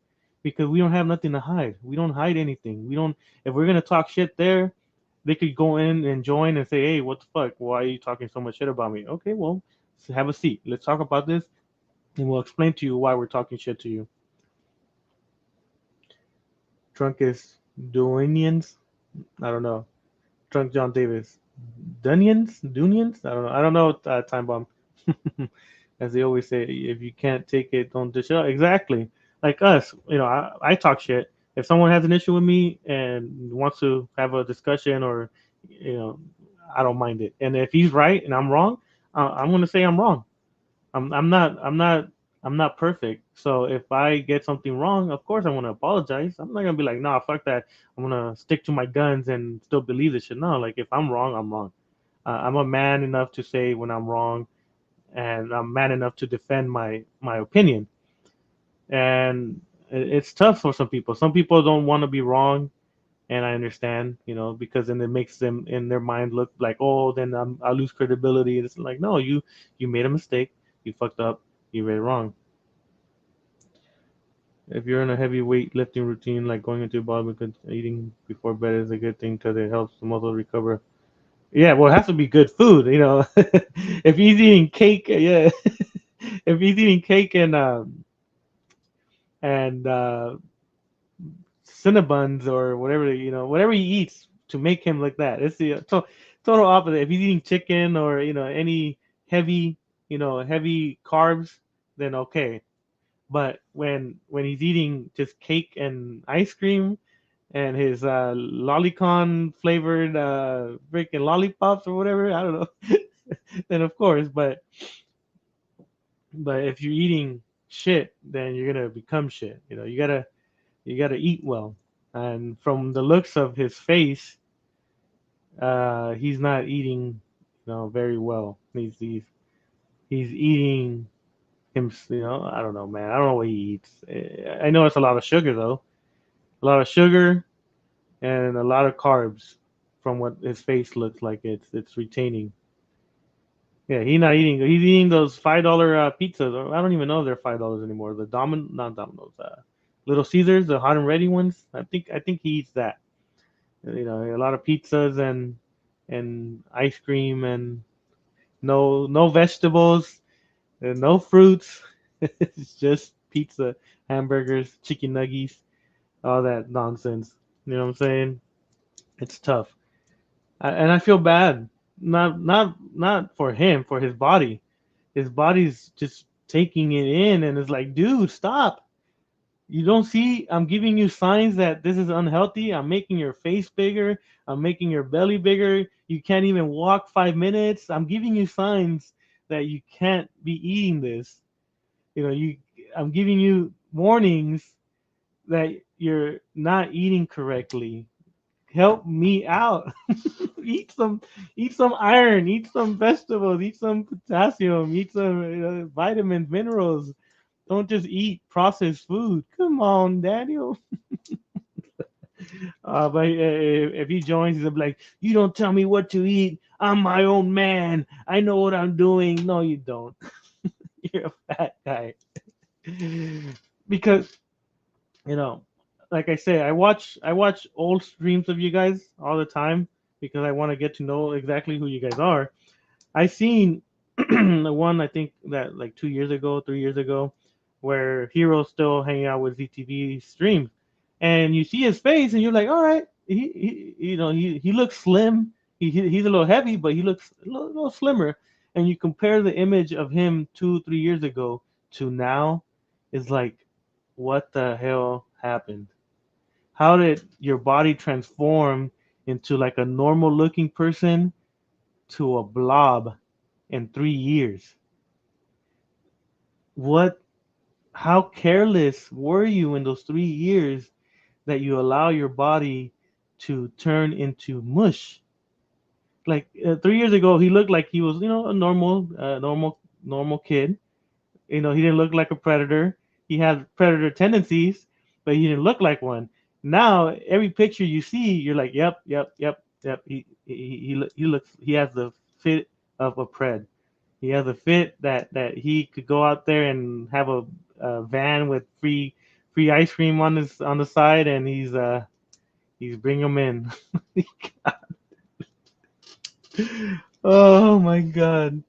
because we don't have nothing to hide. We don't hide anything. We don't. If we're gonna talk shit there, they could go in and join and say, "Hey, what the fuck? Why are you talking so much shit about me?" Okay, well, have a seat. Let's talk about this, and we'll explain to you why we're talking shit to you. Drunk is Dunions. I don't know. Drunk John Davis. Dunions. I don't know. I don't know. Time bomb. As they always say, if you can't take it, don't dish it out. Exactly. Like us, I talk shit. If someone has an issue with me and wants to have a discussion, or you know, I don't mind it. And if he's right and I'm wrong, I'm gonna say I'm wrong. I'm not perfect. So if I get something wrong, of course I want to apologize. I'm not gonna be like, nah, fuck that. I'm gonna stick to my guns and still believe this shit. No, like if I'm wrong, I'm wrong. I'm a man enough to say when I'm wrong, and I'm man enough to defend my opinion. And it's tough for some people. Some people don't want to be wrong, and I understand, because then it makes them in their mind look like, oh, then I lose credibility. It's like, no, you made a mistake, you fucked up, you made it wrong. If you're in a heavy weight lifting routine, like going into a bar because eating before bed is a good thing because it helps the muscle recover. Yeah, well, it has to be good food, you know. If he's eating cake, yeah. If he's eating cake and Cinnabons or whatever, you know, whatever he eats to make him like that. It's the total opposite. If he's eating chicken or any heavy, heavy carbs, then okay. But when he's eating just cake and ice cream and his lolicon flavored freaking lollipops or whatever, I don't know. Then of course, but if you're eating shit, then you're gonna become shit. You gotta eat well. And from the looks of his face, he's not eating, very well. He's eating him. I don't know, man. I don't know what he eats. I know it's a lot of sugar though, a lot of sugar and a lot of carbs. From what his face looks like, it's retaining. Yeah, he's not eating. He's eating those $5 pizzas. Or I don't even know if they're $5 anymore. The not Domino's, Little Caesars, the hot and ready ones. I think he eats that. A lot of pizzas and ice cream and no vegetables and no fruits. It's just pizza, hamburgers, chicken nuggets, all that nonsense. You know what I'm saying? It's tough, and I feel bad. Not for him, for his body. His body's just taking it in, and it's like, dude, stop. You don't see I'm giving you signs that this is unhealthy. I'm making your face bigger. I'm making your belly bigger. You can't even walk 5 minutes. I'm giving you signs that you can't be eating this. You I'm giving you warnings that you're not eating correctly. Help me out. eat some eat some iron, eat some vegetables, eat some potassium, eat some vitamins, minerals. Don't just eat processed food. Come on, Daniel. But if he joins, he's like, "You don't tell me what to eat. I'm my own man. I know what I'm doing." No, you don't. You're a fat guy. Because you know, like I say, I watch old streams of you guys all the time because I want to get to know exactly who you guys are. I seen the one I think that like 2 years ago, 3 years ago, where Hero's still hanging out with ZTV streams, and you see his face, and you're like, all right, he looks slim. He's a little heavy, but he looks a little slimmer. And you compare the image of him 2 3 years ago to now, is like, what the hell happened? How did your body transform into like a normal looking person to a blob in 3 years? What? How careless were you in those 3 years that you allow your body to turn into mush? Like 3 years ago, he looked like he was, a normal kid. He didn't look like a predator. He had predator tendencies, but he didn't look like one. Now, every picture you see, you're like, yep, yep, yep, yep. He looks. He has the fit of a pred. He has a fit that he could go out there and have a van with free ice cream on the side, and he's bring them in. Oh my god,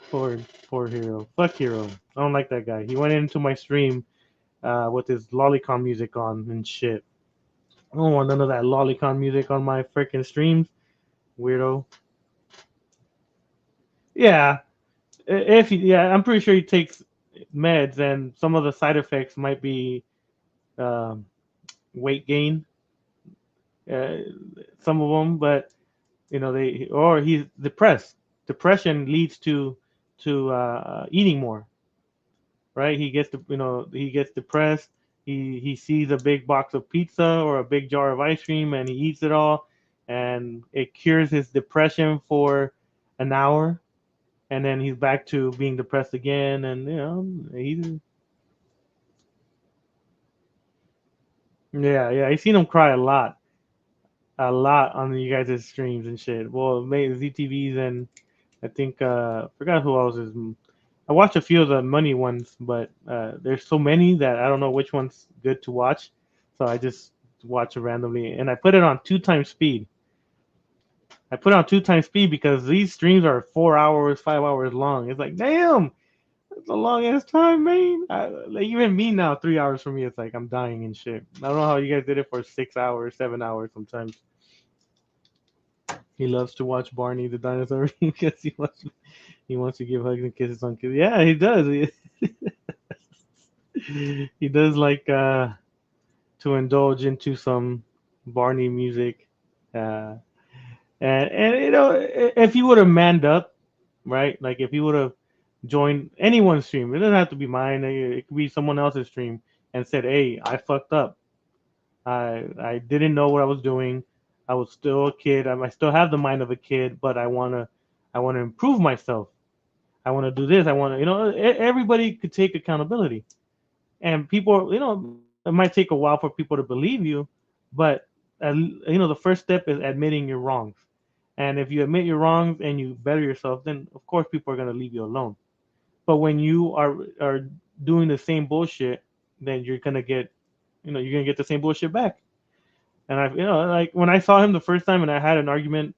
poor poor Hero. Fuck Hero. I don't like that guy. He went into my stream with his lolicon music on and shit. I don't want none of that lolicon music on my freaking streams, weirdo. Yeah, yeah, I'm pretty sure he takes meds, and some of the side effects might be um, weight gain. Uh, some of them, but they or he's depressed. Depression leads to eating more, right? He gets depressed. He sees a big box of pizza or a big jar of ice cream, and he eats it all, and it cures his depression for an hour, and then he's back to being depressed again, and he's yeah. I seen him cry a lot on you guys' streams and shit. Well, maybe ZTVs and I think forgot who else is. I watch a few of the money ones, but there's so many that I don't know which one's good to watch. So I just watch it randomly, and I put it on 2 times speed. I put on 2 times speed because these streams are 4 hours, 5 hours long. It's like, damn, it's a long ass time, man. Like even me now, 3 hours for me, it's like I'm dying and shit. I don't know how you guys did it for 6 hours, 7 hours sometimes. He loves to watch Barney the dinosaur because he wants to give hugs and kisses on kids. Yeah, he does. He does like to indulge into some Barney music. Uh, and if he would have manned up, right? Like if he would have joined anyone's stream, it doesn't have to be mine. It could be someone else's stream, and said, "Hey, I fucked up. I didn't know what I was doing. I was still a kid. I still have the mind of a kid, but I wanna improve myself. I want to do this. I want to, everybody could take accountability, and people, it might take a while for people to believe you, but the first step is admitting your wrongs. And if you admit your wrongs and you better yourself, then of course people are gonna leave you alone. But when you are doing the same bullshit, then you're gonna get the same bullshit back. And like when I saw him the first time, and I had an argument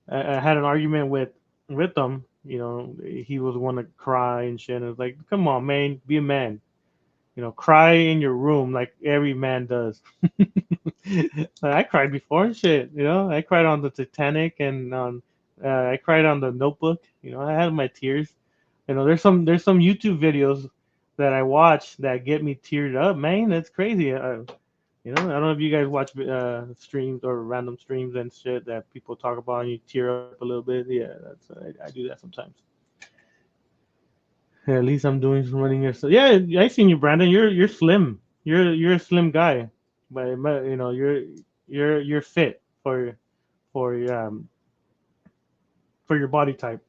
with him. He was one to cry and shit. And it's like, come on, man, be a man. Cry in your room like every man does. I cried before and shit. I cried on the Titanic and on I cried on the Notebook. I had my tears. There's some YouTube videos that I watch that get me teared up, man. That's crazy. I don't know if you guys watch streams or random streams and shit that people talk about and you tear up a little bit. Yeah, I do that sometimes. Yeah, at least I'm doing some running yourself. Yeah, I seen you, Brandon. You're slim. You're a slim guy, but you're fit for for your body type.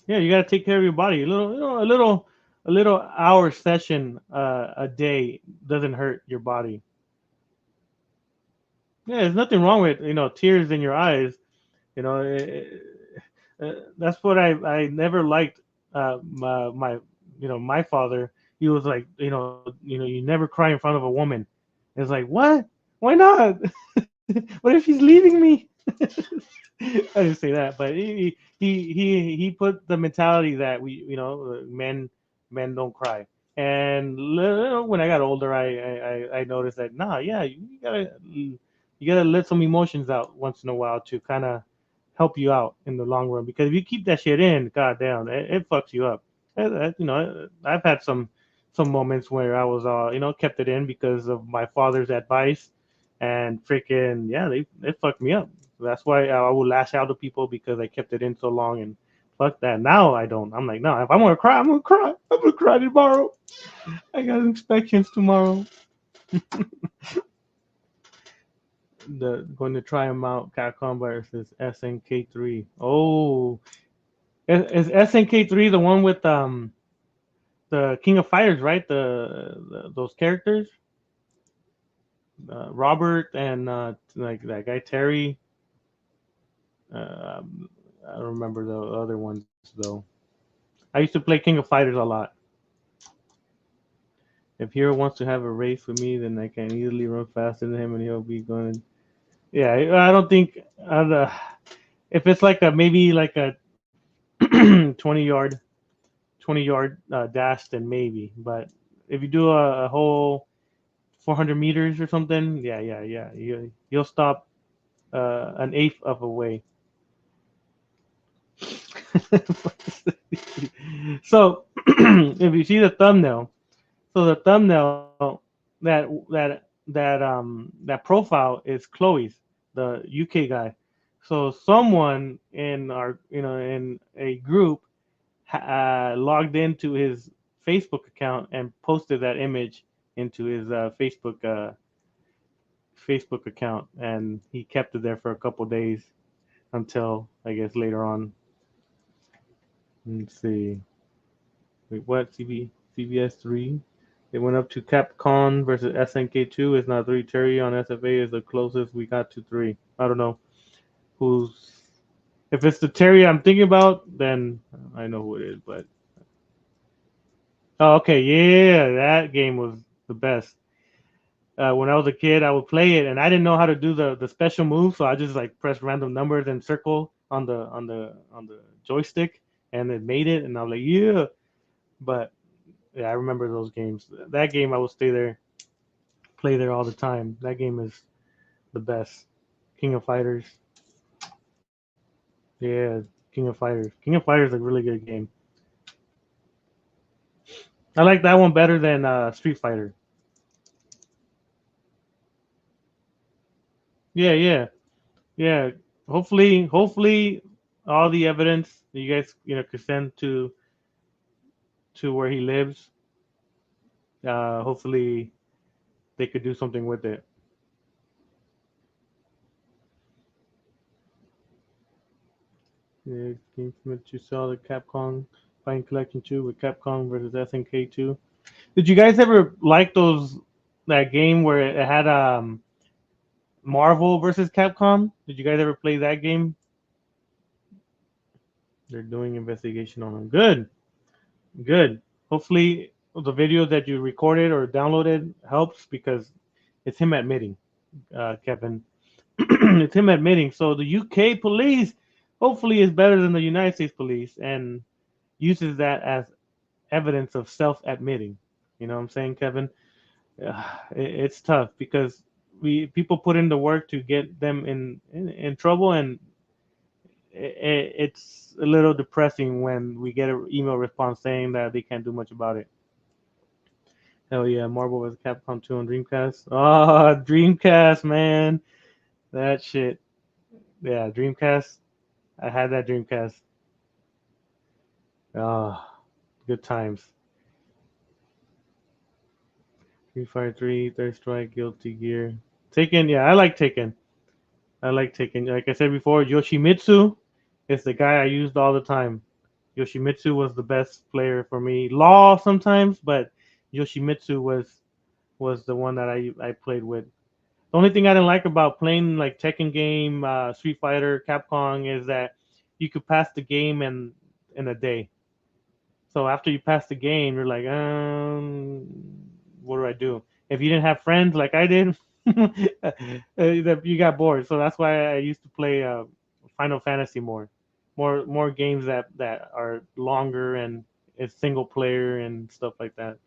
Yeah, you gotta take care of your body. A little hour session a day doesn't hurt your body. Yeah, there's nothing wrong with tears in your eyes. That's what I never liked. My father. He was like, you never cry in front of a woman. It's like, what? Why not? What if she's leaving me? I didn't say that, but he put the mentality that men don't cry. And when I got older, I noticed that yeah, you gotta let some emotions out once in a while to kind of help you out in the long run. Because if you keep that shit in, goddamn, it fucks you up. I've had some moments where I was kept it in because of my father's advice, and freaking yeah, they fucked me up. That's why I will lash out to people because I kept it in so long. And fuck that. Now I don't. I'm like, no, if I'm gonna cry, I'm gonna cry. I'm gonna cry tomorrow. I got inspections tomorrow. Going to try them out. Capcom versus SNK3. Oh, is SNK3 the one with the King of Fighters, right? Those characters, Robert and like that guy Terry. I don't remember the other ones though. I used to play King of Fighters a lot. If Hero wants to have a race with me, then I can easily run faster than him, and he'll be going. Yeah, I don't think. If it's like a maybe like a 20 yard 20 yard dash, then maybe. But if you do a whole 400 meters or something, yeah, you'll stop an eighth of a way. So if you see the thumbnail, so the thumbnail that profile is Chloe's, the UK guy. So someone in our in a group logged into his Facebook account and posted that image into his Facebook account, and he kept it there for a couple days until I guess later on. Let's see. Wait, what? CBS 3? It went up to Capcom versus SNK2. It's not 3. Terry on SFA is the closest we got to 3. I don't know who's. If it's the Terry I'm thinking about, then I know who it is. But oh, okay, yeah, that game was the best. When I was a kid, I would play it, and I didn't know how to do the special move, so I just like press random numbers and circle on the joystick, and it made it, and I was like, yeah. But yeah, I remember those games. That game, I will stay there, play there all the time. That game is the best. King of Fighters, yeah, King of Fighters. King of Fighters is a really good game. I like that one better than Street Fighter. Yeah, yeah, yeah. Hopefully, all the evidence that you guys could send to where he lives. Hopefully, they could do something with it. Yeah, Game Commit to sell the Capcom Fighting Collection 2 with Capcom versus SNK 2. Did you guys ever like those that game where it had Marvel versus Capcom? Did you guys ever play that game? They're doing investigation on them. Good, good. Hopefully, the video that you recorded or downloaded helps because it's him admitting, Kevin. It's him admitting. So the UK police hopefully is better than the United States police and uses that as evidence of self admitting. You know what I'm saying, Kevin? It's tough because we people put in the work to get them in trouble, and it's a little depressing when we get an email response saying that they can't do much about it. Hell yeah, Marvel vs. Capcom 2 on Dreamcast. Oh, Dreamcast, man. That shit. Yeah, Dreamcast. I had that Dreamcast. Oh, good times. Street Fighter 3, Third Strike, Guilty Gear. Taken, yeah, I like Taken. I like Taken. Like I said before, Yoshimitsu is the guy I used all the time. Yoshimitsu was the best player for me. Law sometimes, but Yoshimitsu was the one that I played with. The only thing I didn't like about playing like Tekken game, Street Fighter, Capcom is that you could pass the game in a day. So after you pass the game, you're like, what do I do? If you didn't have friends like I did, you got bored. So that's why I used to play Final Fantasy more games that are longer and it's single player and stuff like that.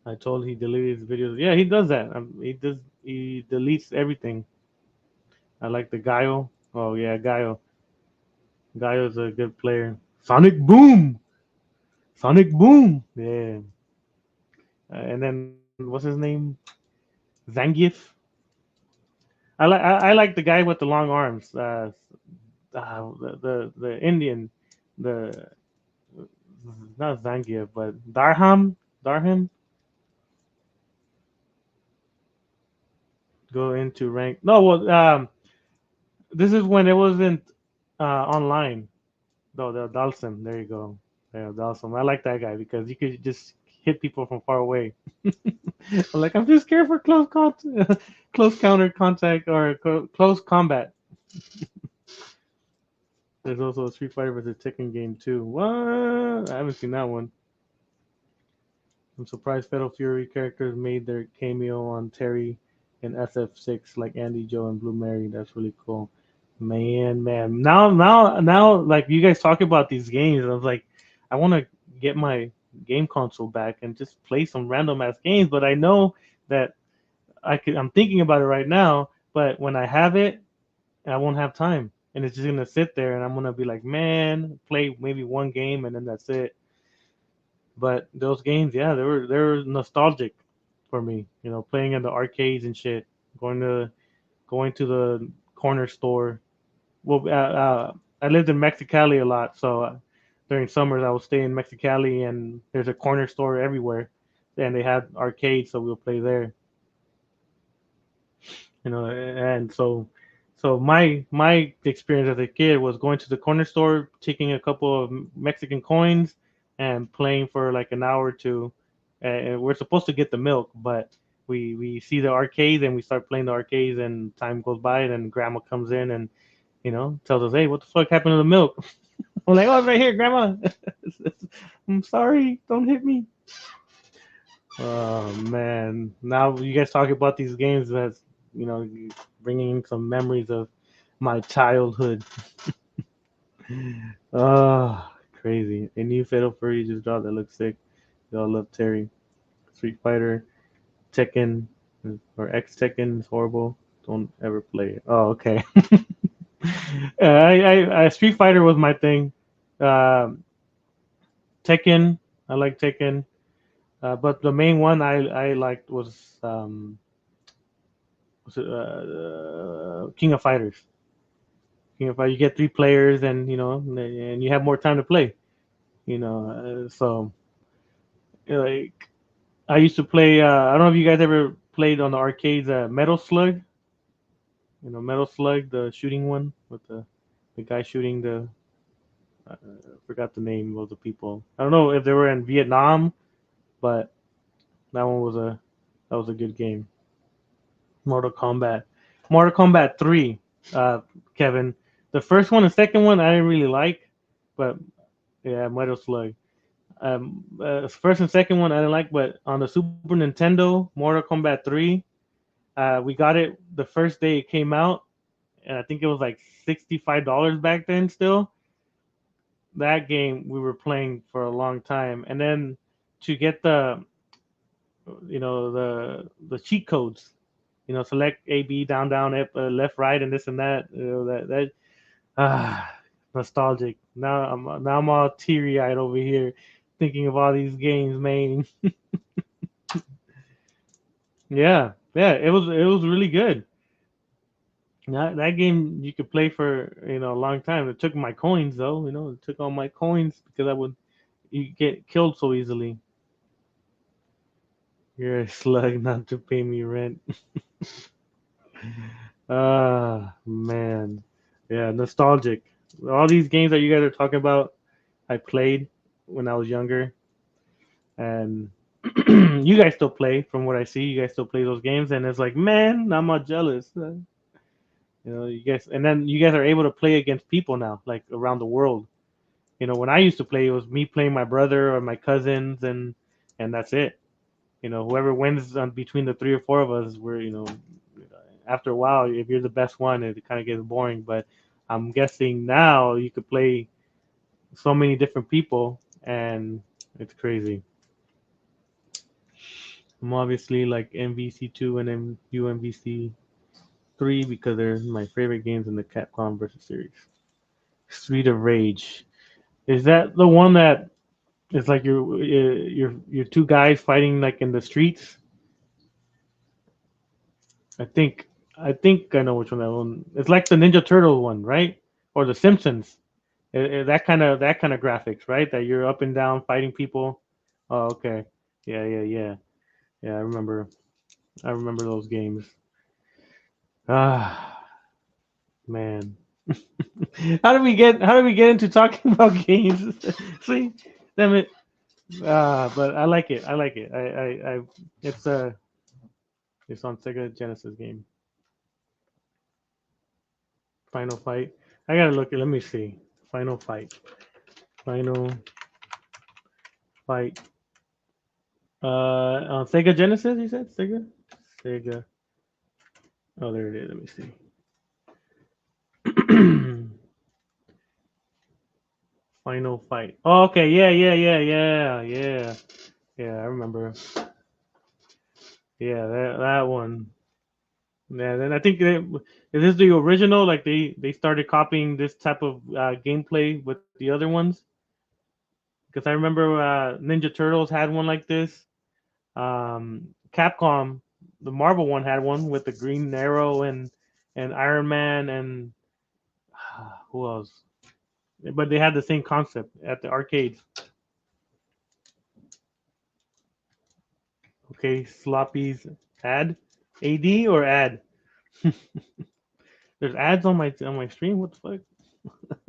I told he deleted his videos. Yeah, he does that. He deletes everything. I like the Gaio. Oh yeah, Gaio. Gaio's a good player. Sonic Boom. Sonic Boom. Yeah. And then what's his name? Zangief. I like the guy with the long arms. The Indian, the not Zangief, but Darham. Go into rank. No, well, this is when it wasn't online. No, the Dalsum. There you go. Yeah, Dalsum. I like that guy because you could just hit people from far away. I'm like, I'm too scared for close counter contact or close combat. There's also a Street Fighter versus Tekken game too. What? I haven't seen that one. I'm surprised Fatal Fury characters made their cameo on Terry in SF6 like Andy, Joe, and Blue Mary. That's really cool. Man. Now, like you guys talk about these games, I was like, I want to get my game console back and just play some random ass games. But I know that I'm thinking about it right now. But when I have it, I won't have time, and it's just gonna sit there, and I'm gonna be like, man, play maybe one game, and then that's it. But those games, yeah, they were nostalgic for me. Playing in the arcades and shit, going to the corner store. Well, I lived in Mexicali a lot, so during summers I would stay in Mexicali, and there's a corner store everywhere, and they had arcades, so we'll play there. And so my experience as a kid was going to the corner store, taking a couple of Mexican coins, and playing for like an hour or two. We're supposed to get the milk, but we see the arcades and we start playing the arcades, and time goes by, and then grandma comes in and tells us, "Hey, what the fuck happened to the milk?" I'm like, "Oh, it's right here, grandma." I'm sorry, don't hit me. Oh man! Now you guys talk about these games that's bringing some memories of my childhood. Oh, crazy! A new Fatal Fury just dropped that looks sick. Y'all love Terry. Street Fighter, Tekken, or X Tekken is horrible. Don't ever play it. Oh, okay. Street Fighter was my thing. Um, Tekken, I like Tekken. But the main one I liked was King of Fighters. King of Fighters. You get three players, and and you have more time to play. So like I used to play. I don't know if you guys ever played on the arcades. Metal Slug. Metal Slug, the shooting one with the guy shooting the. I forgot the name of the people. I don't know if they were in Vietnam, but that one was a good game. Mortal Kombat. Mortal Kombat 3, Kevin. The first one and second one I didn't really like, but yeah, Metal Slug. First and second one I didn't like, but on the Super Nintendo, Mortal Kombat 3, we got it the first day it came out, and I think it was like $65 back then still. That game we were playing for a long time, and then to get the cheat codes, select A, B, down, down, up, left, right, and this and that. That nostalgic. Now I'm all teary eyed over here, thinking of all these games, man. Yeah, yeah, it was really good. That game you could play for a long time. It took my coins though. It took all my coins because I would you get killed so easily. You're a slug not to pay me rent. Ah, man. Yeah, nostalgic. All these games that you guys are talking about, I played when I was younger, and you guys still play. From what I see, you guys still play those games, and it's like, man, I'm not jealous. You guys, and then you guys are able to play against people now, like around the world. When I used to play, it was me playing my brother or my cousins, and that's it. Whoever wins on between the three or four of us, we're after a while, if you're the best one, it kind of gets boring. But I'm guessing now you could play so many different people, and it's crazy. I'm obviously like MVC2 and UMVC3 because they're my favorite games in the Capcom versus series. Street of Rage. Is that the one that it's like you're two guys fighting like in the streets? I think I think I know which one that one. It's like the Ninja Turtle one, right? Or the Simpsons. That kind of graphics, right? That you're up and down fighting people. Oh, okay. Yeah, yeah, yeah. Yeah, I remember those games. Ah, man. How do we get into talking about games? See? Damn it. But I like it. I like it. I it's it's on Sega Genesis game. Final Fight. I gotta look it. Let me see. Final Fight. Final Fight. On Sega Genesis, you said Sega. Sega. Oh, there it is. Let me see. Final Fight. Oh, okay. Yeah, yeah, yeah, yeah, yeah, yeah. I remember. Yeah, that one. Yeah. Then I think is this the original? Like they started copying this type of gameplay with the other ones. Because I remember Ninja Turtles had one like this. Capcom, the Marvel one had one with the Green Arrow and Iron Man and who else? But they had the same concept at the arcades. Okay, Sloppy's ad or ad. There's ads on my stream. What the fuck?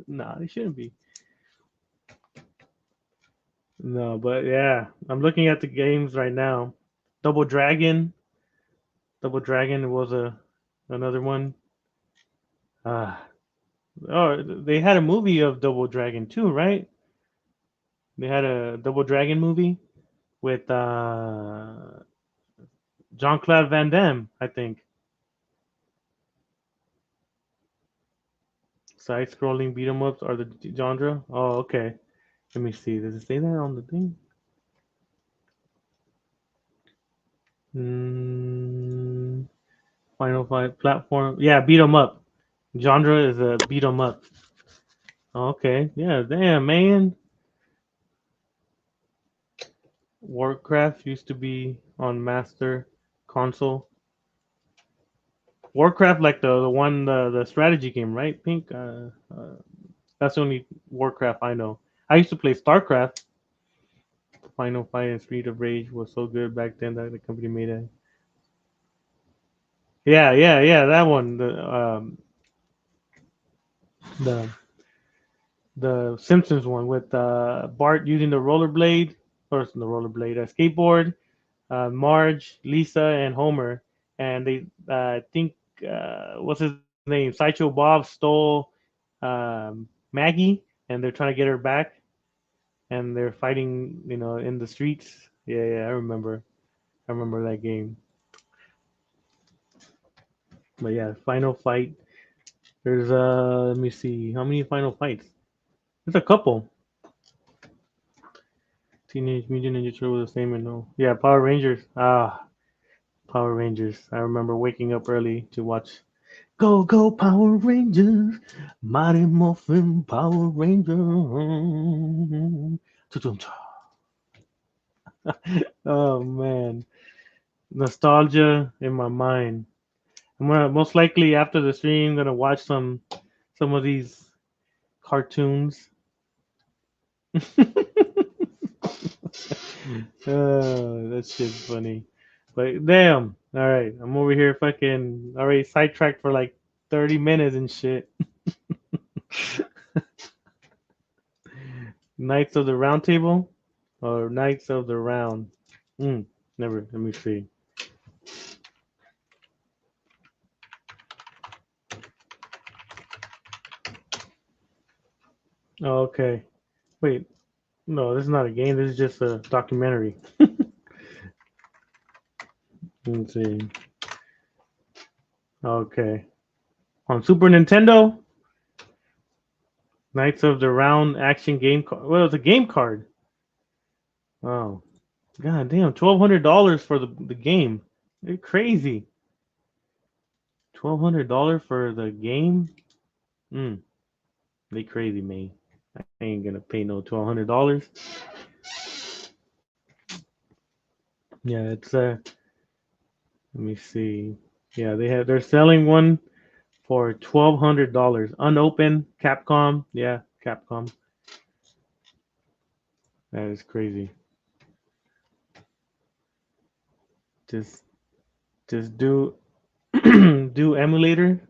Nah, they shouldn't be. No, but yeah, I'm looking at the games right now. Double Dragon. Double Dragon was another one. Ah, oh, they had a movie of Double Dragon too, right? They had a Double Dragon movie. with Jean-Claude Van Damme, I think. Side-scrolling beat 'em ups are the genre. Oh, okay. Let me see. Does it say that on the thing? Mm, Final Fight platform. Yeah, beat 'em up. Genre is a beat 'em up. Okay. Yeah. Damn, man. Warcraft used to be on Master Console. Warcraft, like the one the strategy game, right? Pink. That's the only Warcraft I know. I used to play StarCraft. Final Fight and Street of Rage was so good back then that the company made it. Yeah, yeah, yeah. That one. The the Simpsons one with Bart using the rollerblade or the rollerblade, a skateboard. Marge, Lisa, and Homer, and they I think what's his name? Sideshow Bob stole Maggie, and they're trying to get her back, and they're fighting, in the streets. Yeah, yeah, I remember. I remember that game. But yeah, Final Fight. There's let me see, how many Final Fights? There's a couple. Teenage Mutant Ninja Turtle the same and no. Yeah, Power Rangers. Power Rangers. I remember waking up early to watch. Go, go, Power Rangers. Mighty Morphin Power Rangers. Oh, man. Nostalgia in my mind. I'm gonna most likely after the stream gonna watch some of these cartoons. That shit's funny. But damn. All right, I'm over here fucking already sidetracked for like 30 minutes and shit. Knights of the Round Table or Knights of the Round? Mm, never. Let me see. Oh, okay. Wait. No, this is not a game. This is just a documentary. Let's see. Okay. On Super Nintendo, Knights of the Round action game card. Well, it's a game card. Oh, god damn! $1,200 for the game. They're crazy. $1,200 for the game. Mm, they crazy, man. I ain't gonna pay no $1,200. Yeah, it's let me see. Yeah, they're selling one for $1,200 unopened. Capcom. Yeah, Capcom. That is crazy. Just just do do emulator.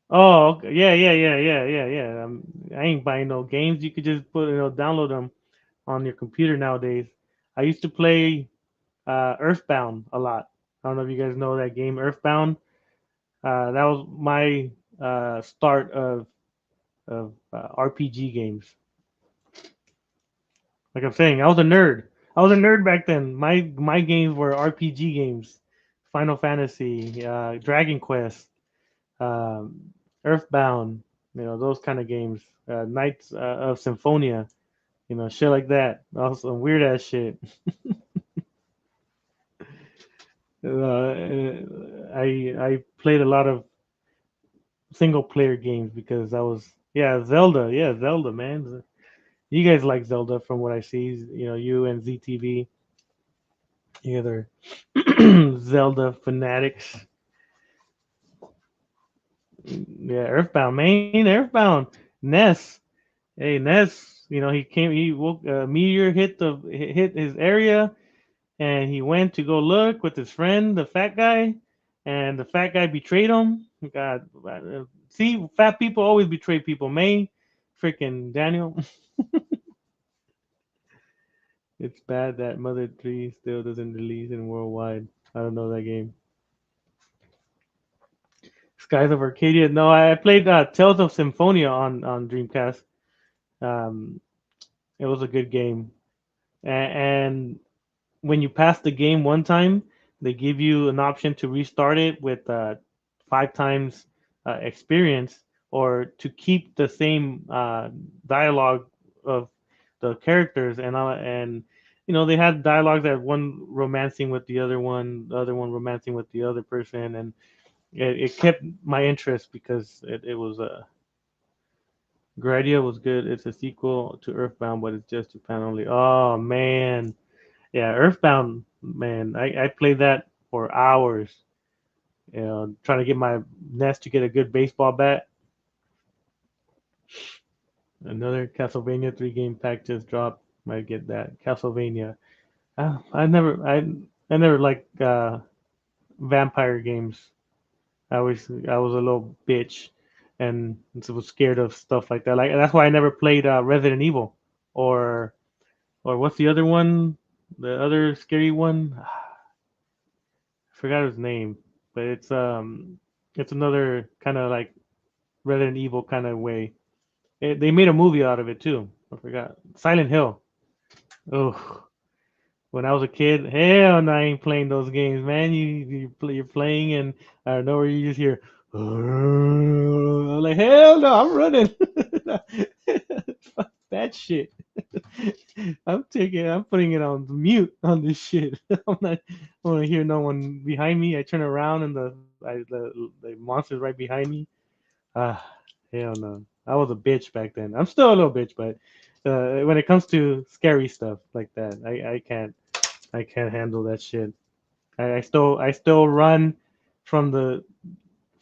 Oh, okay. Yeah, yeah, yeah, yeah, yeah, yeah. I ain't buying no games. You could just download them on your computer nowadays. I used to play Earthbound a lot. I don't know if you guys know that game, Earthbound. That was my start of RPG games. Like I'm saying, I was a nerd. I was a nerd back then. My games were RPG games, Final Fantasy, Dragon Quest, um, Earthbound. Those kind of games. Knights of Symphonia. Shit like that. Also some weird ass shit. I played a lot of single player games because I was yeah Zelda, yeah Zelda, man. You guys like Zelda from what I see. You and ZTV, you guys are Zelda fanatics. Yeah, Earthbound, man, Earthbound. Ness, hey Ness. He came. He woke. Meteor hit his area, and he went to go look with his friend, the fat guy, and the fat guy betrayed him. God, see, fat people always betray people. May, freaking Daniel. It's bad that Mother 3 still doesn't release in worldwide. I don't know that game. Skies of Arcadia. No, I played Tales of Symphonia on Dreamcast. Um, it was a good game, and when you pass the game one time, they give you an option to restart it with 5 times experience, or to keep the same dialogue of the characters. And they had dialogues that one romancing with the other one romancing with the other person, and it kept my interest because it was Gradia was good. It's a sequel to Earthbound, but it's just Japan only. Oh man, yeah, Earthbound, man, I played that for hours. Trying to get my nest to get a good baseball bat. Another Castlevania 3 game pack just dropped. Might get that Castlevania. I never liked vampire games. I was a little bitch, and was scared of stuff like that. Like that's why I never played Resident Evil, or what's the other one? The other scary one? I forgot his name, but it's another kind of like Resident Evil kind of way. They made a movie out of it too. I forgot. Silent Hill. Oh, when I was a kid, hell, no, I ain't playing those games, man. You're playing, and out of nowhere you just hear. I'm like, hell no, I'm running. Fuck that shit. I'm putting it on mute on this shit. I'm not, I want to hear no one behind me. I turn around and the monster's right behind me. Ah, hell no. I was a bitch back then. I'm still a little bitch, but when it comes to scary stuff like that, I can't handle that shit. I still run from the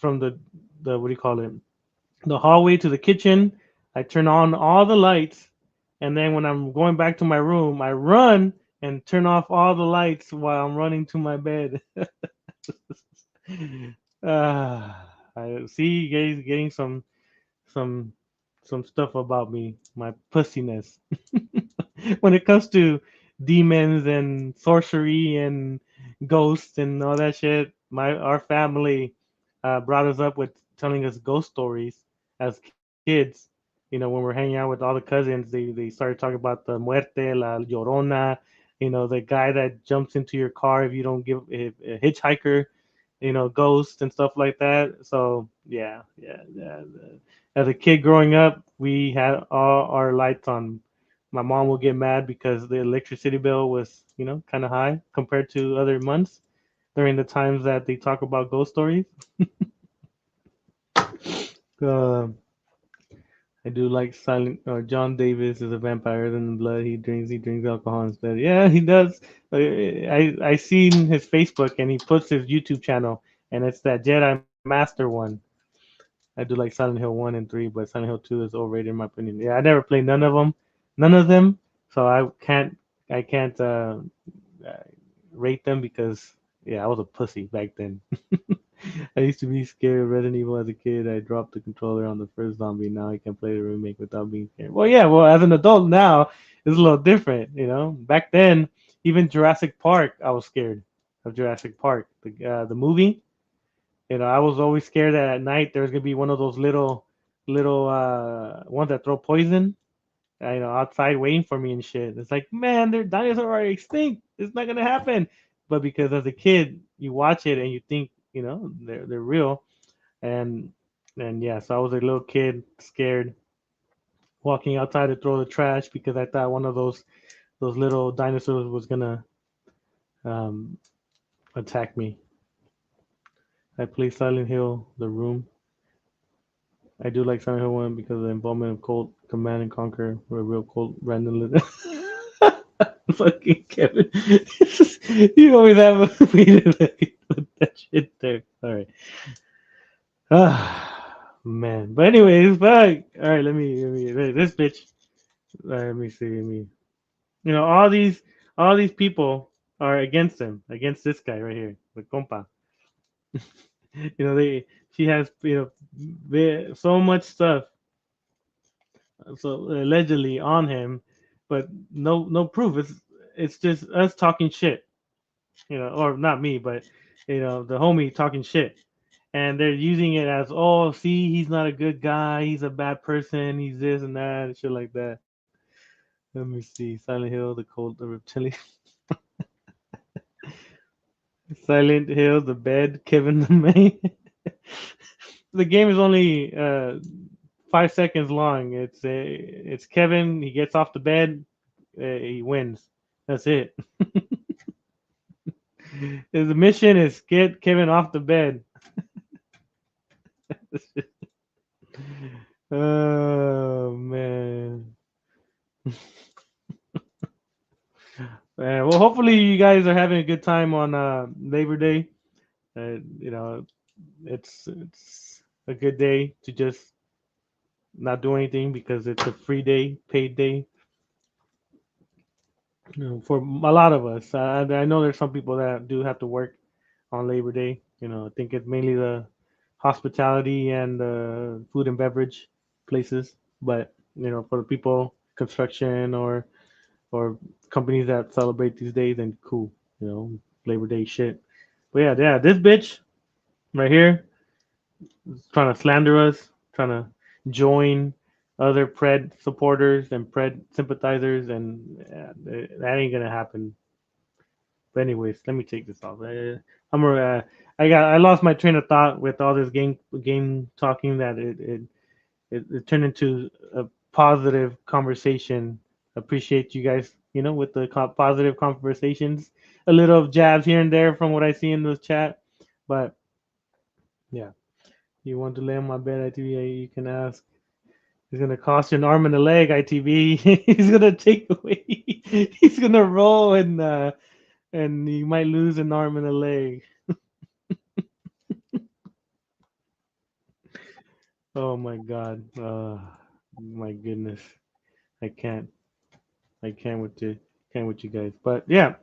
what do you call it? The hallway to the kitchen. I turn on all the lights, and then when I'm going back to my room, I run and turn off all the lights while I'm running to my bed. I see you guys getting some some stuff about me, my pussiness. When it comes to demons and sorcery and ghosts and all that shit, our family brought us up with telling us ghost stories as kids. When we're hanging out with all the cousins, they started talking about the muerte, la llorona, the guy that jumps into your car if you don't give if a hitchhiker, ghosts and stuff like that. So yeah, yeah, yeah. As a kid growing up, we had all our lights on. My mom would get mad because the electricity bill was, kind of high compared to other months during the times that they talk about ghost stories. Uh, I do like Silent. John Davis is a vampire in blood. He drinks alcohol instead. Yeah, he does. I seen his Facebook, and he puts his YouTube channel, and it's that Jedi Master one. I do like Silent Hill 1 and 3, but Silent Hill 2 is overrated in my opinion. Yeah, I never played none of them. So I can't uh, rate them because yeah, I was a pussy back then. I used to be scared of Resident Evil as a kid. I dropped the controller on the first zombie. Now I can play the remake without being scared. Well, yeah. Well, as an adult now, it's a little different. Back then, even Jurassic Park, I was scared of Jurassic Park, the movie. I was always scared that at night there's gonna be one of those little ones that throw poison. Outside waiting for me and shit. It's like, man, their dinosaurs are extinct. It's not gonna happen. But because as a kid, you watch it and you think, they're real. And yeah, so I was a little kid scared walking outside to throw the trash because I thought one of those little dinosaurs was gonna um, attack me. I play Silent Hill, The Room. I do like Silent Hill 1 because of the involvement of Colt, Command and Conquer, where real Colt random. Fucking Kevin. You always have a way to put that shit there. All right. Ah, man. But anyways, fuck. All right, let me this bitch. Let me see. Let me. All these people are against him, against this guy right here, the compa. She has, so much stuff, so allegedly on him, but no proof. It's just us talking shit, or not me, but the homie talking shit, and they're using it as, oh, see, he's not a good guy, he's a bad person, he's this and that and shit like that. Let me see. Silent Hill, the reptilian. Silent Hill, the bed, Kevin the main. The game is only 5 seconds long. It's Kevin. He gets off the bed. He wins. That's it. The mission is get Kevin off the bed. Oh man. Well, hopefully you guys are having a good time on Labor Day. You know, it's a good day to just not do anything because it's a free day, paid day. For a lot of us, I know there's some people that do have to work on Labor Day. I think it's mainly the hospitality and food and beverage places. But for the people, construction or companies that celebrate these days, then cool. Labor Day shit. But yeah, this bitch right here is trying to slander us, trying to join other Pred supporters and Pred sympathizers, and that ain't gonna happen. But anyways, let me take this off. I lost my train of thought with all this game talking that it turned into a positive conversation. Appreciate you guys, with the positive conversations. A little jabs here and there from what I see in the chat, but yeah, you want to lay on my bed, ITV? You can ask. He's gonna cost you an arm and a leg, ITV. He's gonna take away. He's gonna roll and you might lose an arm and a leg. Oh my god. My goodness. I can't. I can't with you guys. But yeah,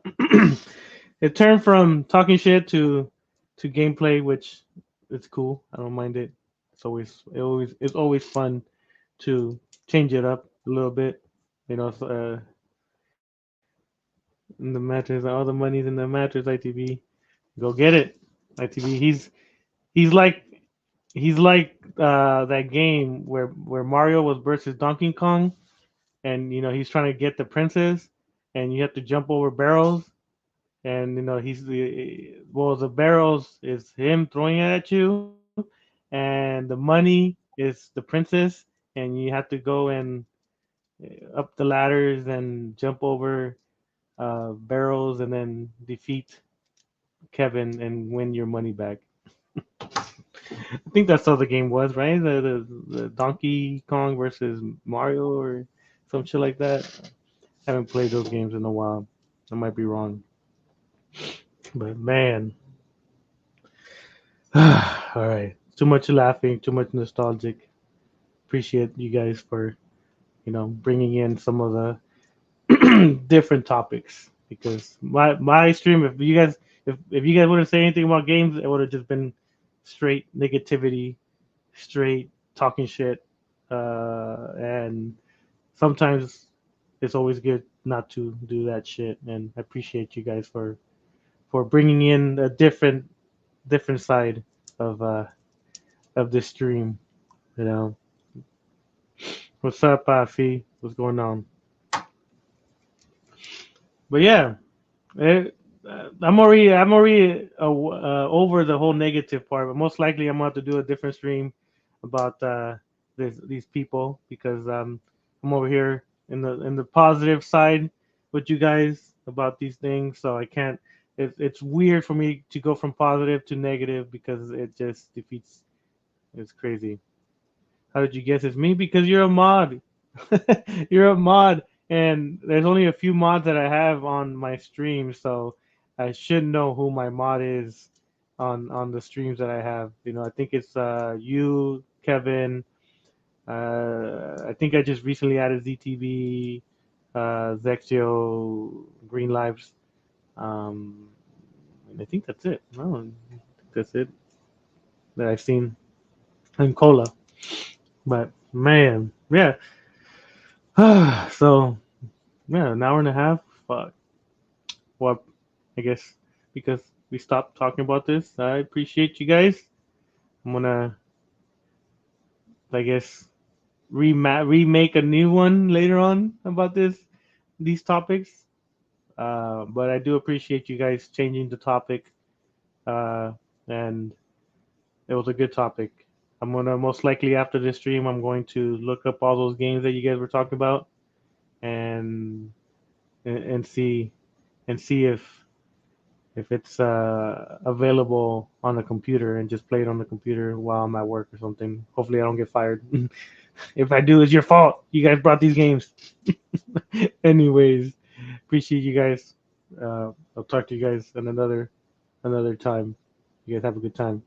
it turned from talking shit to gameplay, which it's cool. I don't mind it. It's always fun to change it up a little bit. So, in the mattress, all the money's in the mattress. ITV, go get it. ITV. He's like that game where Mario was versus Donkey Kong, and he's trying to get the princess, and you have to jump over barrels, and the barrels is him throwing it at you, and the money is the princess, and you have to go and up the ladders and jump over barrels, and then defeat Kevin and win your money back. I think that's how the game was, right? The Donkey Kong versus Mario or some shit like that. I haven't played those games in a while. I might be wrong, but man, all right. Too much laughing, too much nostalgic. Appreciate you guys for bringing in some of the different topics because my stream, if you guys wouldn't say anything about games, it would have just been straight negativity, straight talking shit, and sometimes it's always good not to do that shit. And I appreciate you guys for bringing in a different side of this stream. You know, what's up, Fee? What's going on? But yeah, I'm already over the whole negative part. But most likely, I'm going to have to do a different stream about these people because I'm over here in the positive side with you guys about these things. So I can't. It's weird for me to go from positive to negative because it just defeats. It's crazy. How did you guess it's me? Because you're a mod. You're a mod, and there's only a few mods that I have on my stream, so I should know who my mod is on the streams that I have. I think it's you, Kevin. I think I just recently added ZTV, Zexio, Green Lives. Um, and I think that's it. No, I think that's it that I've seen. And Cola. But man, yeah. So yeah, an hour and a half. Fuck. Well, I guess because we stopped talking about this, I appreciate you guys. I'm gonna, I guess, remake a new one later on about these topics. But I do appreciate you guys changing the topic and it was a good topic. I'm gonna most likely after this stream, I'm going to look up all those games that you guys were talking about, and and see if it's available on the computer and just play it on the computer while I'm at work or something. Hopefully, I don't get fired. If I do, it's your fault. You guys brought these games. Anyways, appreciate you guys. I'll talk to you guys another time. You guys have a good time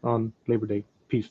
on Labor Day. Peace.